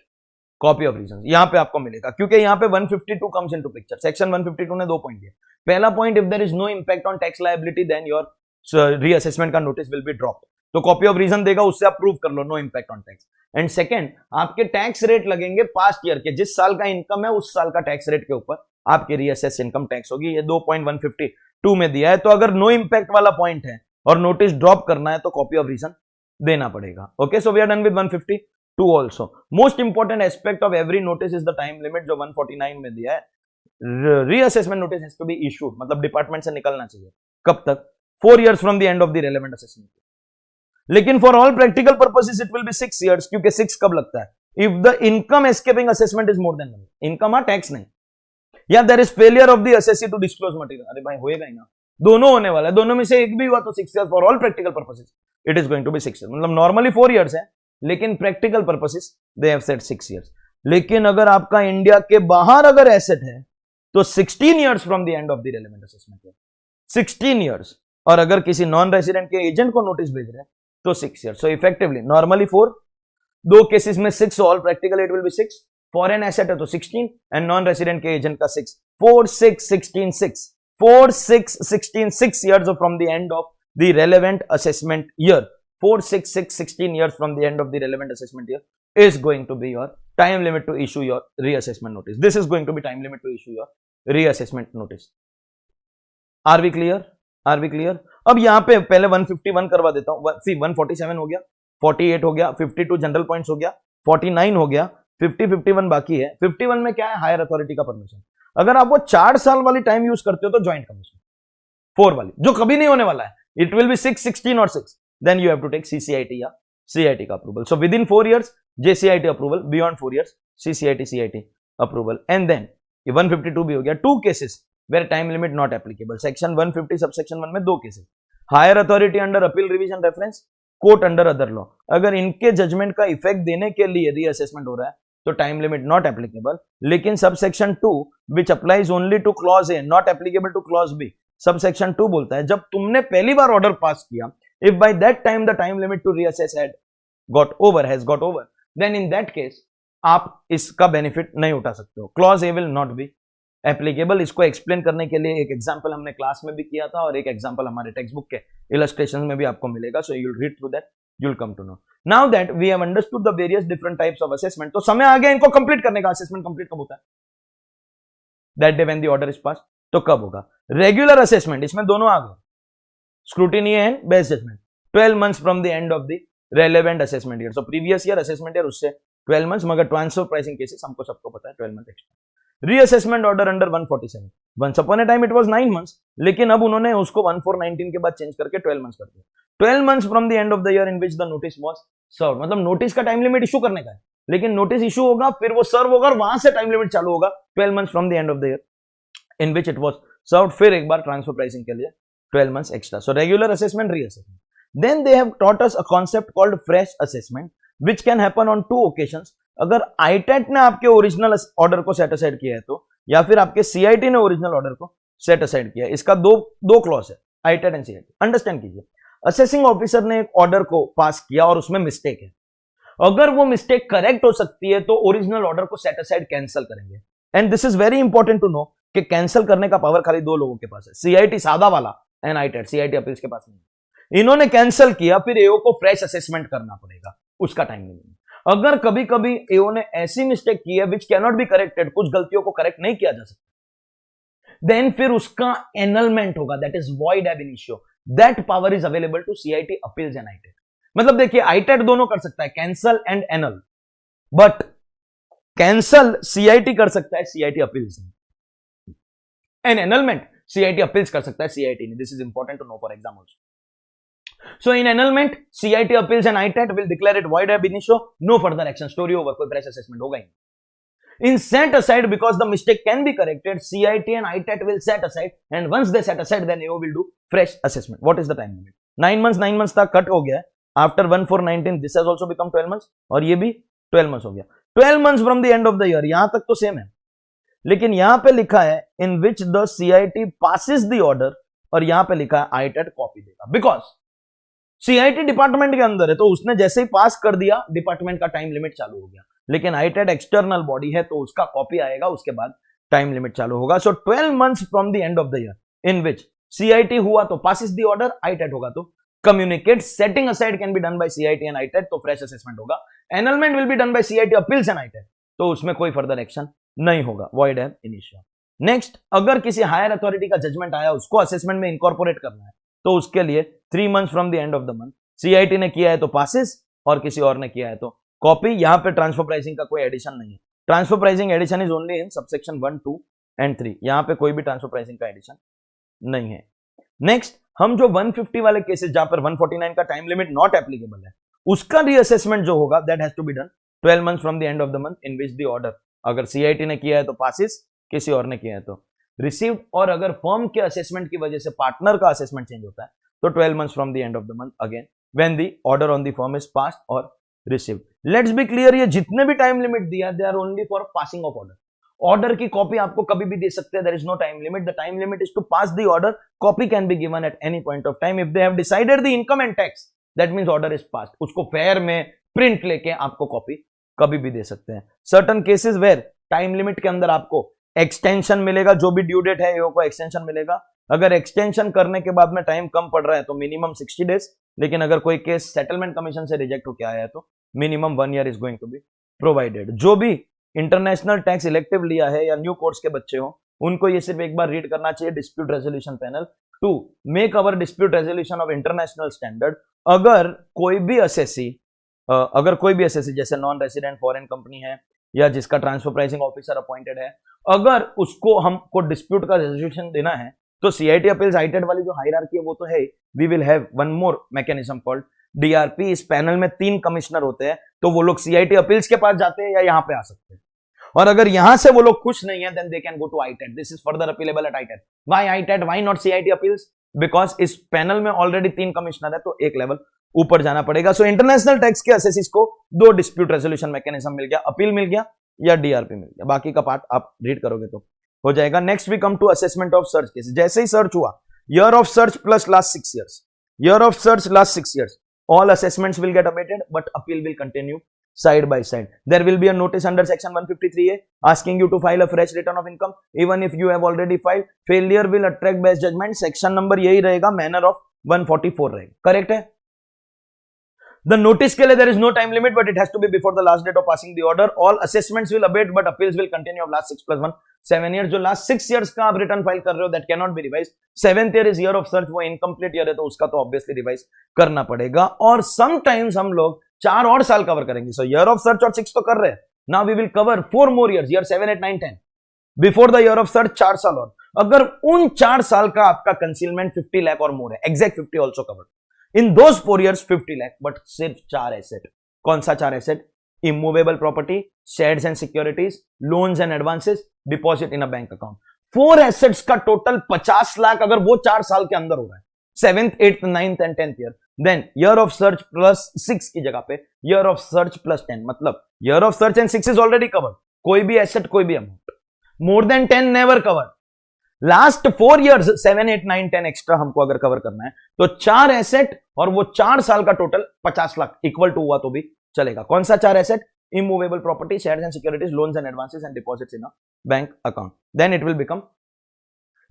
Speaker 1: copy of reason. यहां पे आपको मिलेगा, क्योंकि यहां पे 152 कम्स इनटू पिक्चर. सेक्शन 152 ने 2 पॉइंट दिए. पहला point, if there is no impact on tax liability then your reassessment का नोटिस विल बी ड्रॉप्ड. तो कॉपी ऑफ रीजन देगा, उससे आप प्रूव कर लो no impact on tax. And second, आपके टैक्स रेट लगेंगे पास्ट ईयर के. जिस साल का इनकम है उस साल का टैक्स रेट के ऊपर आपकी रीअसेस इनकम टैक्स होगी. ये 2.152 में दिया है. तो अगर नो इंपैक्ट वाला पॉइंट है और नोटिस ड्रॉप करना है तो कॉपी ऑफ रीजन देना पड़ेगा. Okay, so we are done with 152 also. Most important aspect of every notice is the time limit, जो 149 में दिया है. Reassessment notice has to be issued, मतलब डिपार्टमेंट से निकलना चाहिए. कब तक? 4 years from the end of the relevant assessment. लेकिन for all practical purposes it will be 6 years, क्योंकि 6 कब लगता है? If the income escaping assessment is more than 1. Income आ टैक्स नहीं, या there is failure of the assessee to disclose material. अरे भाई होएगा ही ना, दोनों होने वाला है. दोनों में से एक भी हुआ तो 6 years. For all practical purposes it is going to be 6 years. मतलब नॉर्मली 4 years है, लेकिन practical purposes they have said 6 years. लेकिन अगर आपका इंडिया के बाहर अगर एसेट है तो 16 years from the end of the relevant assessment. 16 years. और अगर किसी नॉन रेसिडेंट के एजेंट को नोटिस भेज रहे हैं तो 6 years. सो इफेक्टिवली नॉर्मली 4, 2 केसेस में 6, all practical it will be 6. Foreign asset है तो 16 एंड नॉन रेसिडेंट के एजेंट का 6. 4, 6, 16, 6. 4, 6, 16, 6 years from the end of the relevant assessment year. 4, 6, 6, 16 years from the end of the relevant assessment year is going to be your time limit to issue your reassessment notice. This is going to be time limit to issue your reassessment notice. Are we clear? Are we clear? अब यहां पे पहले 151 करवा देता हूं. सी 147 हो गया, 48 हो गया, 52 जनरल पॉइंट्स हो गया, 49 हो गया, 50, 51 बाकी है. 51 में क्या है? हायर अथॉरिटी का परमिशन. अगर आप वो 4 साल वाली टाइम यूज करते हो तो ज्वाइंट कमीशन 4 वाली, जो कभी नहीं होने वाला है. इट विल बी 6, 16 और 6. Then you have to take CCIT या CIT का approval. So within 4 years JCIT approval, beyond 4 years CCIT CIT approval. And then 152 भी हो गया. 2 cases where time limit not applicable. Section 150 subsection 1 में 2 cases. Higher authority under appeal revision reference, court under other law. अगर इनके judgement का effect देने के लिए रीअसेसमेंट हो रहा है तो टाइम लिमिट नॉट एप्लीकेबल. लेकिन subsection 2 which applies only to clause A not applicable to clause B. Subsection 2 बोलता है जब तुमने पहली बार ऑर्डर पास किया, if by that time the time limit to reassess has got over, then in that case आप इसका benefit नहीं उठा सकते हो. Clause A will not be applicable. इसको एक्सप्लेन करने के लिए एक एग्जांपल हमने क्लास में भी किया था और एक एग्जांपल हमारे टेक्स्ट बुक के इलस्ट्रेशन में भी आपको मिलेगा. So you will read through that, you will come to know. Now that we have understood the various different types of assessment, तो समय आ गया इनको कंप्लीट करने का. असेसमेंट कंप्लीट कब होता है? That day when the order is pass. तो कब होगा? रेगुलर असेसमेंट, इसमें दोनों आ गए, scrutiny and best judgement. 12 months from the end of the relevant assessment year. So previous year assessment year उससे 12 months, मगर ट्रांसफर प्राइसिंग केसेस हमको सबको पता है 12 months extra. Reassessment order under 147. Once upon a time it was 9 months, लेकिन अब उन्होंने उसको 1419 के बाद चेंज करके 12 months कर दिया. 12 months from the end of the year in which the notice was serve. मतलब नोटिस का टाइम लिमिट इशू करने का है, लेकिन नोटिस इशू होगा फिर वो सर्व होगा और वहां से टाइम लिमिट चालू होगा. 12 months from the end of the year in which it was serve. फिर एक बार ट्रांसफर प्राइसिंग के लिए 12 months extra. So regular assessment, reassessment. Then they have taught us a concept called fresh assessment, which can happen on 2 occasions. अगर ITAT ने आपके original order को set aside किया है तो, या फिर आपके CIT ने ओरिजिनल ऑर्डर को सेट असाइड किया है. इसका दो क्लॉज है, ITAT एंड CIT. अंडरस्टैंड कीजिए. असेसिंग ऑफिसर ने एक ऑर्डर को पास किया और उसमें मिस्टेक है. अगर वो मिस्टेक करेक्ट हो सकती है तो ओरिजिनल ऑर्डर को सेट असाइड कैंसिल करेंगे. And this is very important to know कि कैंसिल करने का पावर खाली 2 लोगों के पास है, CIT सादा वाला एंड ITAT. CIT अपील्स के पास नहीं. इन्होंने कैंसिल किया, फिर एओ को फ्रेश असेसमेंट करना पड़ेगा, उसका टाइम नहीं. अगर कभी कभी एओ ने ऐसी मिस्टेक की है which can not be corrected, कुछ गलतियों को करेक्ट नहीं किया जा सकता, देन फिर उसका एनलमेंट होगा, that is void ab initio. That power is available to CIT appeals and ITAT. मतलब देखिए ITAT दोनों कर सकता है, cancel and annul, but cancel CIT कर सकता है, CIT अपील्स नहीं. एंड एनलमेंट CIT अपील्स कर सकता है, CIT नहीं. This is important to know for exam also. So in annulment, CIT appeals and ITAT will declare it void ab initio, no further action, story over, कोई fresh assessment होगा ही नहीं. In set aside, because the mistake can be corrected, CIT and ITAT will set aside, and once they set aside, then AO will do fresh assessment. What is the time limit? 9 months तक cut हो गया. After 1419, this has also become 12 months, और ये भी 12 months हो गया। 12 months from the end of the year, यहां तक तो सेम है, लेकिन यहां पे लिखा है in which the CIT passes the order, और यहां पे लिखा है आईटेट कॉपी देगा, बिकॉज सीआईटी डिपार्टमेंट के अंदर है, तो उसने जैसे ही पास कर दिया डिपार्टमेंट का टाइम लिमिट चालू हो गया, लेकिन आईटेट एक्सटर्नल बॉडी है तो उसका कॉपी आएगा, उसके बाद टाइम लिमिट चालू होगा। सो 12 months from the end of the year in which CIT हुआ तो पासिस द ऑर्डर, आईटेट होगा तो communicate, setting aside can be done by CIT and ITET, तो फ्रेश असेसमेंट होगा। Annulment will be done by CIT appeals and ITET, तो उसमें कोई further action नहीं होगा, वॉइड एब इनिशियो। नेक्स्ट, अगर किसी हायर अथॉरिटी का जजमेंट आया उसको असेसमेंट में इंकॉर्पोरेट करना है, तो उसके लिए 3 months from the end of the month, CIT ने किया है तो पासिस और किसी और ने किया है तो कॉपी। यहां पे ट्रांसफर प्राइसिंग का कोई एडिशन नहीं है, transfer pricing addition is only in subsection 1, 2 and 3, यहां पे कोई भी ट्रांसफर प्राइसिंग का एडिशन नहीं है। नेक्स्ट, हम जो 150 वाले केसेस जहां पर 149 का टाइम लिमिट नॉट एप्लीकेबल है, उसका रीअसेसमेंट जो होगा that has to be done 12 months from the end of the month in which the order, अगर सीआईटी ने किया है तो पासिस, किसी और ने किया है तो रिसीव्ड, और अगर फर्म के असेसमेंट की वजह से पार्टनर का असेसमेंट चेंज होता है तो 12 months from the end of the month again when the order on the firm is passed और रिसीव्ड। लेट्स बी क्लियर, ये जितने भी टाइम लिमिट दिया they are only for passing of order. Order की copy आपको कभी भी दे सकते हैं, there is no time limit, the time limit is to pass the order, copy can be given at any point of time if they have decided the income and tax, that means order is passed, उसको fair में print लेके आपको copy कभी भी दे सकते हैं। Certain cases where time limit के अंदर आपको एक्सटेंशन मिलेगा, जो भी ड्यू डेट है एओ को एक्सटेंशन मिलेगा, अगर एक्सटेंशन करने के बाद में टाइम कम पड़ रहा है तो मिनिमम 60 डेज, लेकिन अगर कोई केस सेटलमेंट कमीशन से रिजेक्ट होकर आया है तो minimum 1 year is going to be provided. जो भी इंटरनेशनल टैक्स इलेक्टिव लिया है या न्यू कोर्स के बच्चे हो, उनको ये सिर्फ एक बार रीड करना चाहिए, dispute resolution panel to make our dispute resolution of international standard. अगर कोई भी असेसी जैसे नॉन रेसिडेंट फॉरेन कंपनी है या जिसका ट्रांसफर प्राइसिंग ऑफिसर अपॉइंटेड है, अगर उसको हमको डिस्प्यूट का रेजोल्यूशन देना है तो सीआईटी अपील्स आईटेट वाली जो हायरार्की है वो तो है, we will have one more mechanism called DRP. इस पैनल में 3 कमिश्नर होते हैं, तो वो लोग सीआईटी अपील्स के पास जाते हैं या यहां पे आ सकते हैं, और अगर यहां से वो लोग खुश नहीं है then they can go to ITAT, this is further appealable at ITAT. Why ITAT, why not CIT appeals? Because इस पैनल में ऑलरेडी 3 कमिश्नर है, तो एक लेवल ऊपर जाना पड़ेगा। सो इंटरनेशनल टैक्स के असेसिस को 2 डिस्प्यूट रेजोल्यूशन मैकेनिज्म मिल गया, अपील मिल गया या डीआरपी मिल गया, बाकी का पार्ट आप रीड करोगे तो हो जाएगा। Next we come to assessment of search cases. जैसे ही सर्च हुआ, year of search plus last 6 years, year of search last 6 years, all assessments will get abated but appeal will continue side by side. There will be a notice under section 153A asking you to file a fresh return of income even if you have already filed. Failure will attract best judgment, section number यही रहेगा, manner of 144 रहेगा, correct है। The notice के लिए there is no time limit but it has to be before the last date of passing the order. All assessments will abate but appeals will continue of last 6 plus 1 7 years. जो last 6 years का आप return file कर रहे हो that cannot be revised. 7th year is year of search, वो incomplete year है तो उसका तो obviously revise करना पड़ेगा। और sometimes हम लोग 4 और साल कवर करेंगे। So year of search और 6 तो कर रहे हैं, now we will cover 4 more years, year 7, 8, 9, 10 before the year of search, 4 साल और। अगर उन 4 साल का आपका कंसीलमेंट 50 लाख और मोर है, exact 50 also covered in those 4 years 50 lakh, but सिर्फ 4 एसेट। कौन सा 4 asset? Immovable property, shares and securities, loans and advances, deposit in a bank account. 4 assets का टोटल 50 लाख, अगर वो 4 साल के अंदर हो रहा है, 7th, 8th, 9th and 10th year, then year of search plus 6 की जगह पे ईयर ऑफ सर्च प्लस 10, मतलब year of search and 6 is already covered, कोई भी एसेट कोई भी amount. More than 10 never covered. Last 4 years 7, 8, 9, 10 extra हमको अगर कवर करना है तो 4 एसेट और वो 4 साल का टोटल 50 लाख इक्वल टू हुआ तो भी चलेगा। कौन सा 4 asset? Immovable property, shares and securities, loans and advances and deposits in a bank account. Then it will become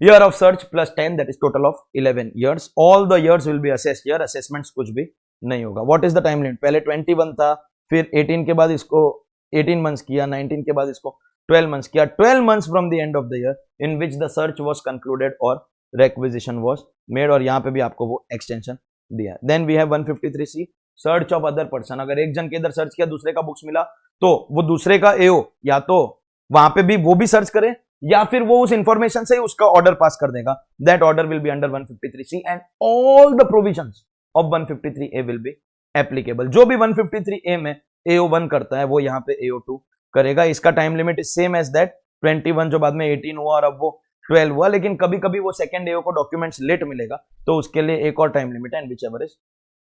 Speaker 1: year of search plus 10, that is total of 11 years। All the years will be assessed here, assessments कुछ भी नहीं होगा। What is the time limit? पहले 21 था, फिर 18 के बाद इसको 18 मंथ्स किया, 19 के बाद इसको 12 months किया। 12 months from the end of the year in which the search was concluded or requisition was made, और यहां पे भी आपको वो एक्सटेंशन दिया। Then we have 153C, search of other person। अगर एक जन के इधर सर्च किया, दूसरे का बुक्स मिला, तो वो दूसरे का एओ या तो वहां पे भी वो भी सर्च करे या फिर वो उस इंफॉर्मेशन से उसका ऑर्डर पास कर देगा। That order will be under 153C and all the provisions of 153A will be applicable। जो भी 153A में AO1 करता है वो यहाँ पे AO2 करेगा। इसका time limit is same as that 21, जो बाद में 18 हुआ और अब वो 12 हुआ, लेकिन कभी कभी वो सेकंड एओ को डॉक्यूमेंट्स लेट मिलेगा तो उसके लिए एक और टाइम लिमिट है, and whichever is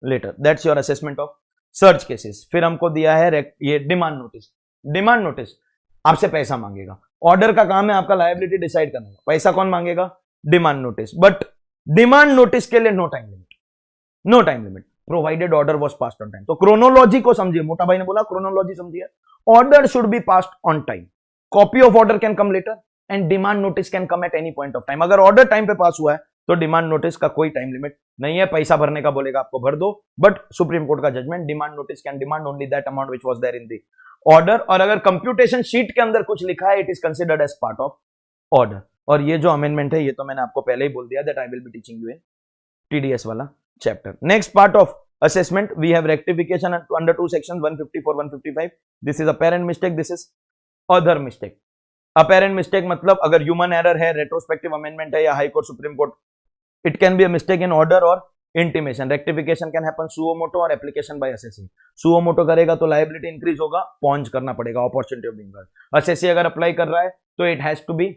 Speaker 1: later. That's your assessment of search cases, फिर हमको दिया है ये डिमांड नोटिस। डिमांड नोटिस आपसे पैसा मांगेगा, ऑर्डर का काम है आपका लायबिलिटी डिसाइड करने का, पैसा कौन मांगेगा? Demand notice. But demand notice के लिए no time limit, no time limit, provided order was passed on time. तो क्रोनोलॉजी को समझिए, मोटा भाई ने बोला क्रोनोलॉजी समझिए, order should be passed on time, copy of order can come later and demand notice can come at any point of time. अगर order time पे पास हुआ है तो डिमांड नोटिस का कोई टाइम लिमिट नहीं है, पैसा भरने का बोलेगा आपको भर दो, बट सुप्रीम कोर्ट का judgement, demand notice can demand only that amount which was there in the order. और अगर कंप्यूटेशन शीट के अंदर कुछ लिखा है, it is considered as part of order. और ये जो अमेंडमेंट है, ये तो मैंने आपको पहले ही बोल दिया that I will be teaching you in TDS वाला chapter. Next part of assessment, we have rectification under two sections 154 155. this is apparent mistake, this is other mistake. apparent mistake मतलब अगर ह्यूमन एरर है, retrospective amendment है या high court supreme court, it can be a mistake in order और intimation. Rectification can happen suo motu और application by assessee. Suo motu करेगा तो liability increase होगा, पॉन्च करना पड़ेगा, opportunity of being heard. Assessee अगर अप्लाई कर रहा है तो it has to be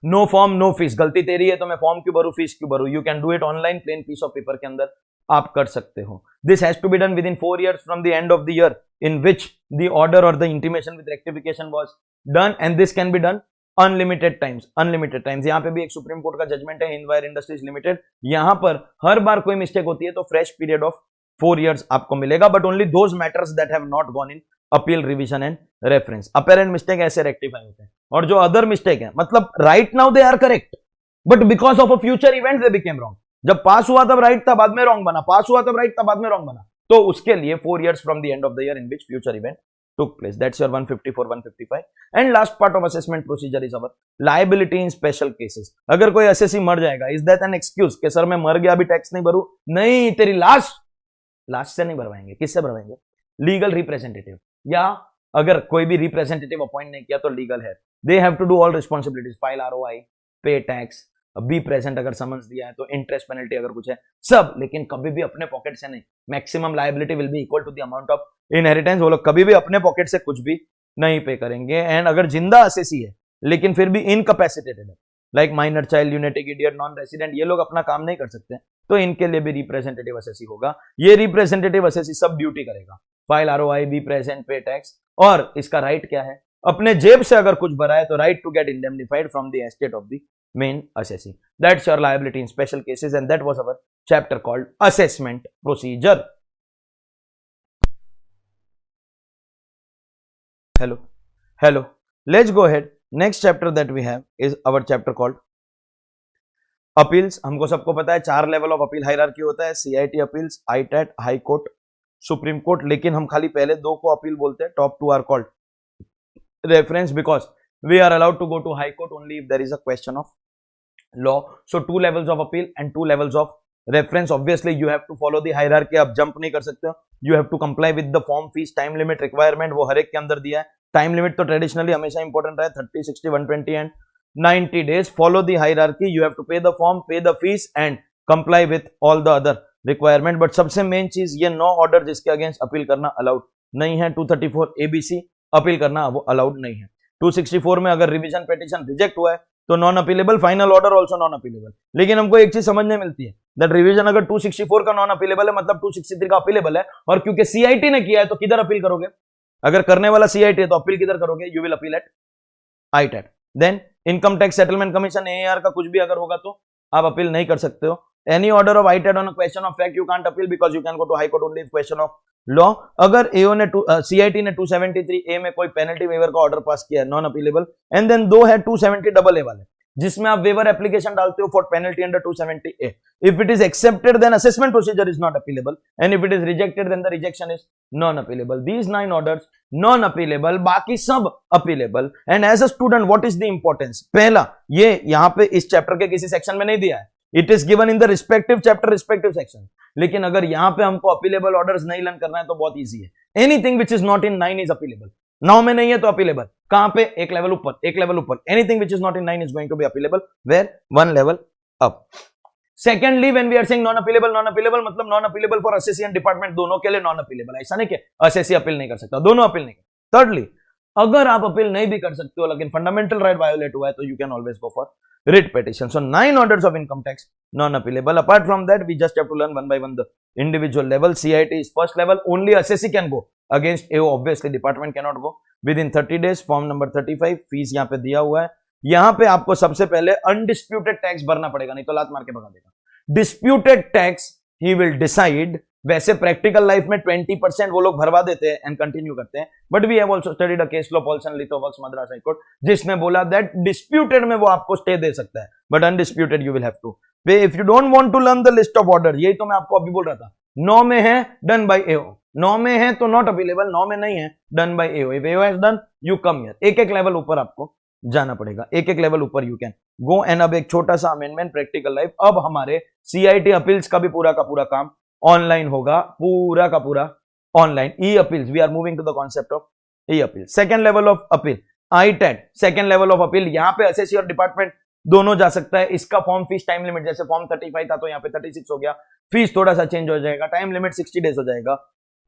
Speaker 1: no form no fees. गलती तेरी है तो मैं फॉर्म क्यों भरूं, फीस क्यों भरूं? You can do it online, plain piece of paper के अंदर आप कर सकते हो। This has to be done within 4 years from the end of the year in which the order और the intimation with rectification was done, and this can be done unlimited times. Unlimited times, यहां पे भी एक supreme court का judgement है, हिंदवायर industries limited. यहां पर हर बार कोई मिस्टेक होती है तो फ्रेश पीरियड ऑफ 4 years आपको मिलेगा, but only those matters that have not gone in appeal, revision and reference. Apparent mistake ऐसे रेक्टिफाई होते हैं। और जो अदर मिस्टेक है, मतलब right now they are correct but because of a future event they became wrong. जब pass हुआ तब राइट था, बाद में रॉन्ग बना, पास हुआ तब राइट था, बाद में रॉन्ग बना, तो उसके लिए 4 years from the end of the year in which future event took place. That's your 154 155. And last part of assessment procedure is our liability in special cases. अगर कोई असेसी मर जाएगा, is that an excuse कि sir मैं मर गया अभी tax नहीं भरूं? नहीं, तेरी लाश से नहीं भरवाएंगे। किससे भरवाएंगे? लीगल रिप्रेजेंटेटिव, या अगर कोई भी रिप्रेजेंटेटिव अपॉइंट नहीं किया तो लीगल है, they have to do all responsibilities, file ROI, pay tax, be present अगर समन्स दिया है तो इंटरेस्ट पेनल्टी अगर कुछ है, सब। लेकिन कभी भी अपने पॉकेट से नहीं। Maximum liability will be equal to the amount of inheritance. वो लोग कभी भी अपने पॉकेट से कुछ भी नहीं पे करेंगे। एंड अगर जिंदा असेसी है लेकिन फिर भी इनकैपेसिटेटेड है, like minor child, lunatic idiot, non resident, ये लोग अपना काम नहीं कर सकते, तो इनके लिए भी रिप्रेजेंटेटिव असेसी होगा। ये रिप्रेजेंटेटिव असेसी सब ड्यूटी करेगा, फाइल आरओआई, बी प्रेजेंट, पे टैक्स। और इसका राइट क्या है? अपने जेब से अगर कुछ भरा है तो right to get indemnified from the estate of the main assessee. That's your liability in special cases, and that was our chapter called assessment procedure. Hello. Let's go ahead. Next chapter that we have is our chapter called appeals. हमको सबको पता है 4 level of appeal hierarchy होता है, CIT अपील्स, ITAT, high court, supreme court. लेकिन हम खाली पहले 2 को अपील बोलते हैं। Top 2 are called reference because we are allowed to go to high court only if there is a question of law. So 2 levels of appeal and 2 levels of reference. Obviously you have to follow the hierarchy. आप jump नहीं कर सकते हो. You have to comply with the form, fees, time limit requirement. वो हर एक के अंदर दिया है। टाइम लिमिट तो ट्रेडिशनली हमेशा इंपॉर्टेंट रहा है, 30, 60, 120 and 90 days. Follow the hierarchy. You have to pay the form, pay the fees and comply with all the other requirement. But सबसे मेन चीज ये 9 ऑर्डर जिसके अगेंस्ट अपील करना अलाउड नहीं है। 234 ABC अपील करना वो अलाउड नहीं है। 264 में अगर रिवीजन पिटीशन रिजेक्ट हुआ है तो non appealable, final order also known appealable. लेकिन हमको एक चीज समझने मिलती है दैट रिवीजन अगर 264 का नॉन अपीलेबल है मतलब 263 का अपीलेबल है। और क्योंकि CIT ने किया है तो किधर अपील करोगे? अगर करने वाला CIT है तो अपील किधर करोगे? You will appeal at ITAT। Then income tax settlement commission, AAR का कुछ भी अगर होगा तो आप अपील नहीं कर सकते हो। Any order of ITAT on a question of fact you can't appeal because you can go to high court only question of law. अगर AO ने CIT ने 273A में कोई पेनल्टी वेवर का ऑर्डर पास किया है, नॉन अपीलेबल। एंड देन 2 है 270AA वाले जिसमें आप वेवर एप्लीकेशन डालते हो for penalty under 270A। If it is accepted then assessment procedure is not appealable and if it is rejected then the rejection is non appealable. These 9 orders non appealable, बाकी सब appealable. And as a student what is the importance? पहला, ये यहां पे इस chapter के किसी section में नहीं दिया है, it is given in the respective chapter, respective section. लेकिन अगर यहां पे हमको अपीलेबल ऑर्डर्स नहीं लर्न करना है तो बहुत इजी है। Anything which is not in 9 is appealable. 9 में नहीं है तो अपीलेबल। कहां पे? एक लेवल ऊपर, एक लेवल ऊपर। Anything which is not in 9 is going to be appealable, where 1 level up. Secondly, when we are saying non appealable मतलब non appealable for assessee and department, दोनों के लिए नॉन अपीलेबल। ऐसा नहीं कि असेसी अपील नहीं कर सकता, दोनों अपील नहीं कर। थर्डली, अगर आप अपील नहीं भी कर सकते हो लेकिन फंडामेंटल राइट वायोलेट हुआ है तो you can always go for writ petition. So 9 orders of income tax non appealable. Apart from that we just have to learn one by one the individual level. CIT is first level, only assessee can go against AO, obviously department cannot go within 30 days. Form number 35, fees यहाँ पे दिया हुआ है. यहाँ पे आपको सबसे पहले अनडिस्प्यूटेड टैक्स भरना पड़ेगा, नहीं तो लात मार के भगा देगा. Disputed tax he will decide. वैसे प्रैक्टिकल लाइफ में 20% वो लोग भरवा देते हैं एंड कंटिन्यू करते हैं, but we have also studied a case law Paulson Lithoworks Madras high court, जिसने बोला दैट डिस्प्यूटेड में वो आपको स्टे दे सकता है, but undisputed you will have to pay. If you don't want to learn the list of order, यही तो मैं आपको अभी बोल रहा था. 9 में है डन बाय AO, 9 में है तो नॉट अपीलेबल, 9 में नहीं है done bye AO. If AO has done you come here. एक एक लेवल ऊपर आपको जाना पड़ेगा, एक एक लेवल ऊपर यू कैन गो. एंड अब एक छोटा सा अमेंडमेंट, प्रैक्टिकल लाइफ. अब हमारे CIT अपील्स का भी पूरा का पूरा काम ऑनलाइन होगा, पूरा का पूरा online. E appeals, we are moving to the concept of e appeal. Second level of appeal ITAT, second level of appeal. यहां पे असेसी और डिपार्टमेंट दोनों जा सकता है. इसका फॉर्म फीस टाइम लिमिट, जैसे फॉर्म 35 था तो यहाँ पे 36 हो गया, फीस थोड़ा सा चेंज हो जाएगा, टाइम लिमिट 60 डेज हो जाएगा.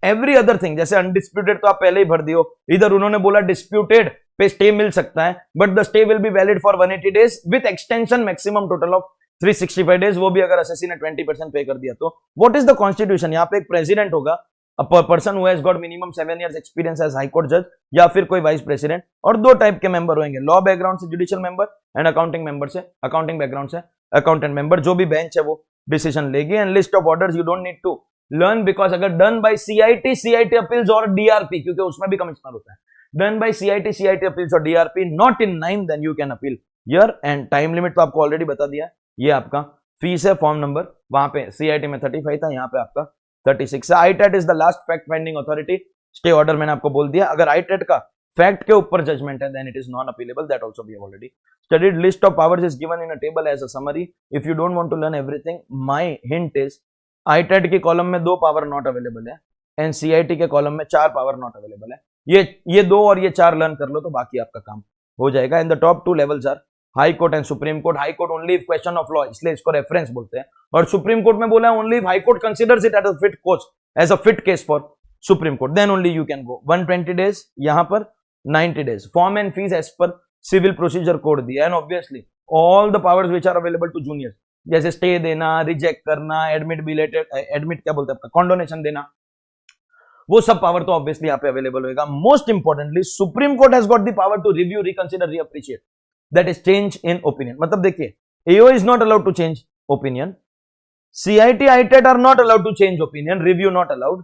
Speaker 1: एवरी अदर थिंग, जैसे अनडिस्प्यूटेड तो आप पहले ही भर दियो, इधर उन्होंने बोला डिस्प्यूटेड पे स्टे मिल सकता है, but the stay will be valid for 180 days with extension maximum total of 365 days. वो भी अगर असेसी ने 20% पे कर दिया तो. What is the constitution? यहाँ पे एक प्रेसिडेंट होगा, a person who has got minimum 7 years experience as high court जज, या फिर कोई वाइस प्रेसिडेंट, और 2 टाइप के मेंबर होंगे, लॉ बैकग्राउंड से judicial member and accounting member से, अकाउंटिंग बैकग्राउंड से अकाउंटेंट मेंबर. जो भी बेंच है वो डिसीजन लेगी. And list of orders you don't need to learn, because अगर डन बाय CIT अपील्स और DRP, क्योंकि उसमें भी कमिश्नर होता है, डन बाय CIT अपील्स और DRP not in 9, then you can appeal here. And time limit तो आपको ऑलरेडी बता दिया है. ये आपका फीस है, फॉर्म नंबर वहां पे CIT में 35 था, यहाँ पे आपका 36 है. ITAT is the last fact finding authority. Stay order मैंने आपको बोल दिया. अगर ITAT का फैक्ट के ऊपर जजमेंट है, then it is non appealable. That also we have already studied. List of powers is given in a table as a summary. If you don't want to learn everything, my hint is ITAT के column में 2 power not available है and CIT के column में 4 power not available है. ये 2 और ये 4 learn कर लो तो बाकी आपका काम हो जाएगा. And the top 2 levels are high court and supreme court. High court only if question of law, इसलिए इसको रेफरेंस बोलते हैं. और सुप्रीम कोर्ट में बोला है only if high court considers it as a fit course, as a fit case for supreme court, then only you can go. 120 days, यहां पर 90 days. Form and fees as per civil procedure code दिया. And obviously all the powers which are available to juniors, जैसे stay देना, reject करना, admit क्या बोलते हैं, कॉन्डोनेशन देना, वो सब पावर तो ऑब्वियसली यहाँ पे अवेलेबल होगा. Most importantly supreme court has got the power to review, reconsider, reappreciate, that is change in opinion. मतलब देखिए, AO is not allowed to change opinion, CIT ITAT are not allowed to change opinion, review not allowed.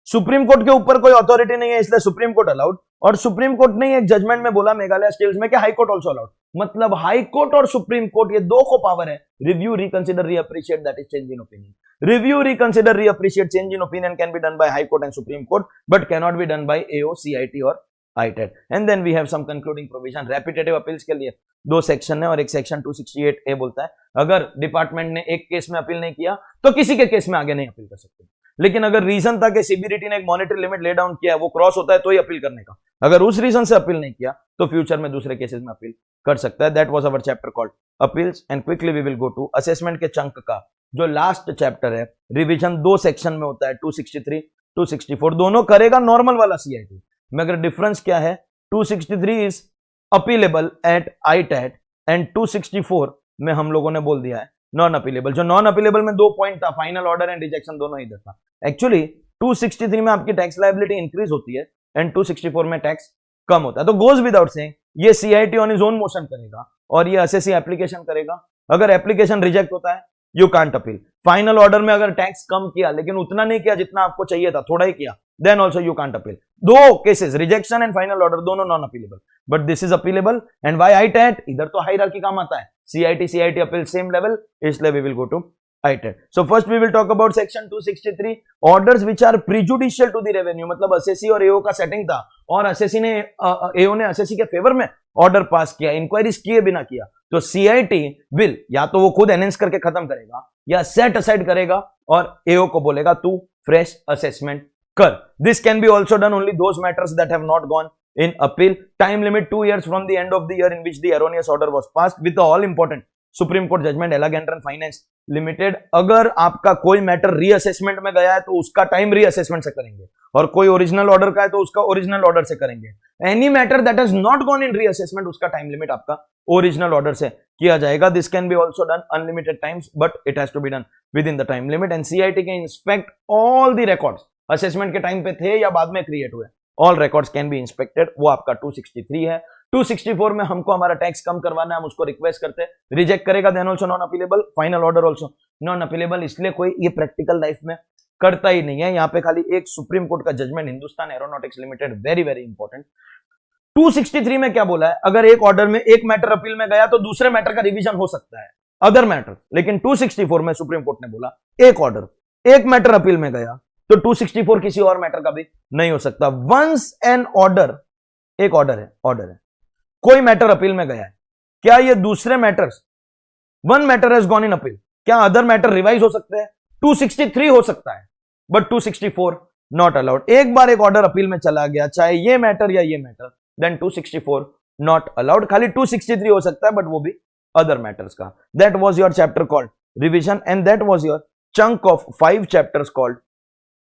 Speaker 1: Supreme court के ऊपर कोई authority नहीं है, इसलिए supreme court allowed. और supreme court ने एक जजमेंट में बोला मेघालय स्टील्स में कि हाई कोर्ट ऑल्सो अलाउड. मतलब हाई कोर्ट और सुप्रीम कोर्ट, ये 2 को पावर है review, reconsider, reappreciate, that is change in opinion. Review, reconsider, reappreciate, change in opinion can be done by High Court and Supreme Court, but cannot be done by AO, CIT और ITAT. And then we have some concluding provision. Repetitive appeals के लिए 2 section है और एक section 268A बोलता है अगर department ने एक केस में अपील नहीं किया तो किसी के केस में आगे नहीं अपील कर सकते. लेकिन अगर रीजन था कि सीबीडीटी ने एक मॉनिटरी लिमिट ले डाउन किया, वो क्रॉस होता है तो ही अपील करने का. अगर उस रीजन से अपील नहीं किया तो फ्यूचर में दूसरे केसेस में अपील कर सकता है. That was our chapter called appeals. And quickly we will go to assessment के चंक का जो लास्ट चैप्टर है. रिवीजन 2 सेक्शन में होता है, 263, 264. दोनों करेगा नॉर्मल वाला CIT में. अगर डिफरेंस क्या है, 263 is appealable at ITAT and 264 में हम लोगों ने बोल दिया है नॉन अपीलेबल. जो नॉन अपीलेबल में 2 पॉइंट था, फाइनल ऑर्डर एंड रिजेक्शन दोनों इधर था. एक्चुअली 263 में आपकी टैक्स लायबिलिटी इंक्रीज होती है एंड 264 में टैक्स कम होता है. तो गोज विदाउट सेइंग ये CIT on is own motion करेगा और ये असेसी एप्लीकेशन करेगा. अगर एप्लीकेशन रिजेक्ट होता है you can't appeal. Final order में अगर टैक्स कम किया लेकिन उतना नहीं किया जितना आपको चाहिए था, थोड़ा ही किया, then also you can't appeal. 2 cases, rejection and final order, दोनों non appealable, but this is appealable. And why ITAT? इधर तो हायरार्की काम आता है. CIT अपील सेम लेवल, इसलिए we will go to ITAT. So first we will talk about section 263, orders which are prejudicial to the revenue. मतलब assessee और AO का setting था और असेसी ने AO ने असेसी के फेवर में ऑर्डर पास किया, इंक्वायरीज किए बिना किया. तो CIT विल या तो वो खुद एनहेंस करके खत्म करेगा या सेट असाइड करेगा और AO को बोलेगा तू फ्रेश असेसमेंट कर. This can be also done only those matters that have not gone in appeal. Time limit 2 years from the end of the year in which the erroneous order was passed with the all important supreme court judgment एलागेंट्रन finance limited. अगर आपका कोई matter reassessment में गया है तो उसका time reassessment से करेंगे और कोई ओरिजिनल ऑर्डर का है तो उसका ओरिजिनल ऑर्डर से करेंगे। Any matter that has not gone in reassessment, उसका टाइम लिमिट आपका ओरिजिनल ऑर्डर से किया जाएगा। This can be also done unlimited times but it has to be done within the time limit. And CIT can inspect all the records, assessment के time पे थे या बाद में क्रिएट हुए, all records can be inspected. वो आपका 263 है। 264 में हमको हमारा टैक्स कम करवाना है, हम उसको रिक्वेस्ट करते हैं, रिजेक्ट करेगा, then also non appealable. Final order also non appealable, इसलिए कोई ये प्रैक्टिकल लाइफ में करता ही नहीं है। यहाँ पे खाली एक सुप्रीम कोर्ट का judgement Hindustan aeronautics limited, very very important. 263 में क्या बोला है, अगर एक ऑर्डर में एक मैटर अपील में गया तो दूसरे मैटर का रिवीजन हो सकता है, अदर मैटर। लेकिन 264 में सुप्रीम कोर्ट ने बोला एक ऑर्डर, एक मैटर अपील में गया तो 264 किसी और मैटर का भी नहीं हो सकता। वंस एन ऑर्डर, एक ऑर्डर है, कोई मैटर अपील में गया है, क्या ये दूसरे matters, one matter has gone in appeal, क्या अदर मैटर रिवाइज हो सकते हैं? 263 हो सकता है बट 264 नॉट अलाउड। एक बार एक ऑर्डर अपील में चला गया, चाहे ये मैटर या ये मैटर, देन 264 नॉट अलाउड। खाली 263 हो सकता है बट वो भी अदर मैटर्स का। That was your chapter called revision and that was your chunk of 5 chapters called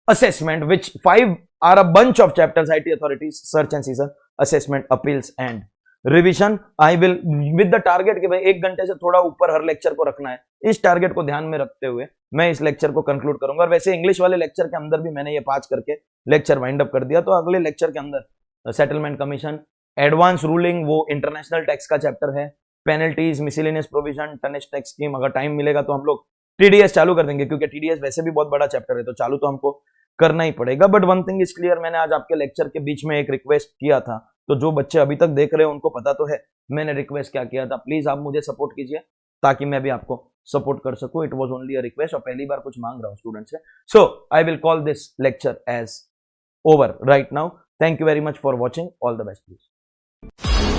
Speaker 1: assessment, which 5 are a bunch of chapters: IT authorities, search and seizure, assessment, appeals and revision. I will with the target कि भाई 1 घंटे से थोड़ा ऊपर हर lecture को रखना है। इस टारगेट को ध्यान में रखते हुए मैं इस लेक्चर को कंक्लूड करूंगा। और वैसे इंग्लिश वाले लेक्चर के अंदर भी मैंने ये 5 करके लेक्चर वाइंड अप कर दिया। तो अगले लेक्चर के अंदर सेटलमेंट कमीशन, एडवांस रूलिंग, वो इंटरनेशनल टैक्स का चैप्टर है, penalties, miscellaneous provision, tonnage tax scheme. अगर टाइम मिलेगा तो हम लोग टीडीएस चालू कर देंगे, क्योंकि टीडीएस वैसे भी बहुत बड़ा चैप्टर है तो चालू तो हमको करना ही पड़ेगा। But one thing is clear, मैंने आज आपके लेक्चर के बीच में एक रिक्वेस्ट किया था, तो जो बच्चे अभी तक देख रहे हैं उनको पता तो है मैंने रिक्वेस्ट क्या किया था। प्लीज आप मुझे सपोर्ट कीजिए ताकि मैं भी आपको सपोर्ट कर सकूं। It was only a request और पहली बार कुछ मांग रहा हूं स्टूडेंट से। So I will call this lecture as over right now. Thank you very much for watching. All the best please.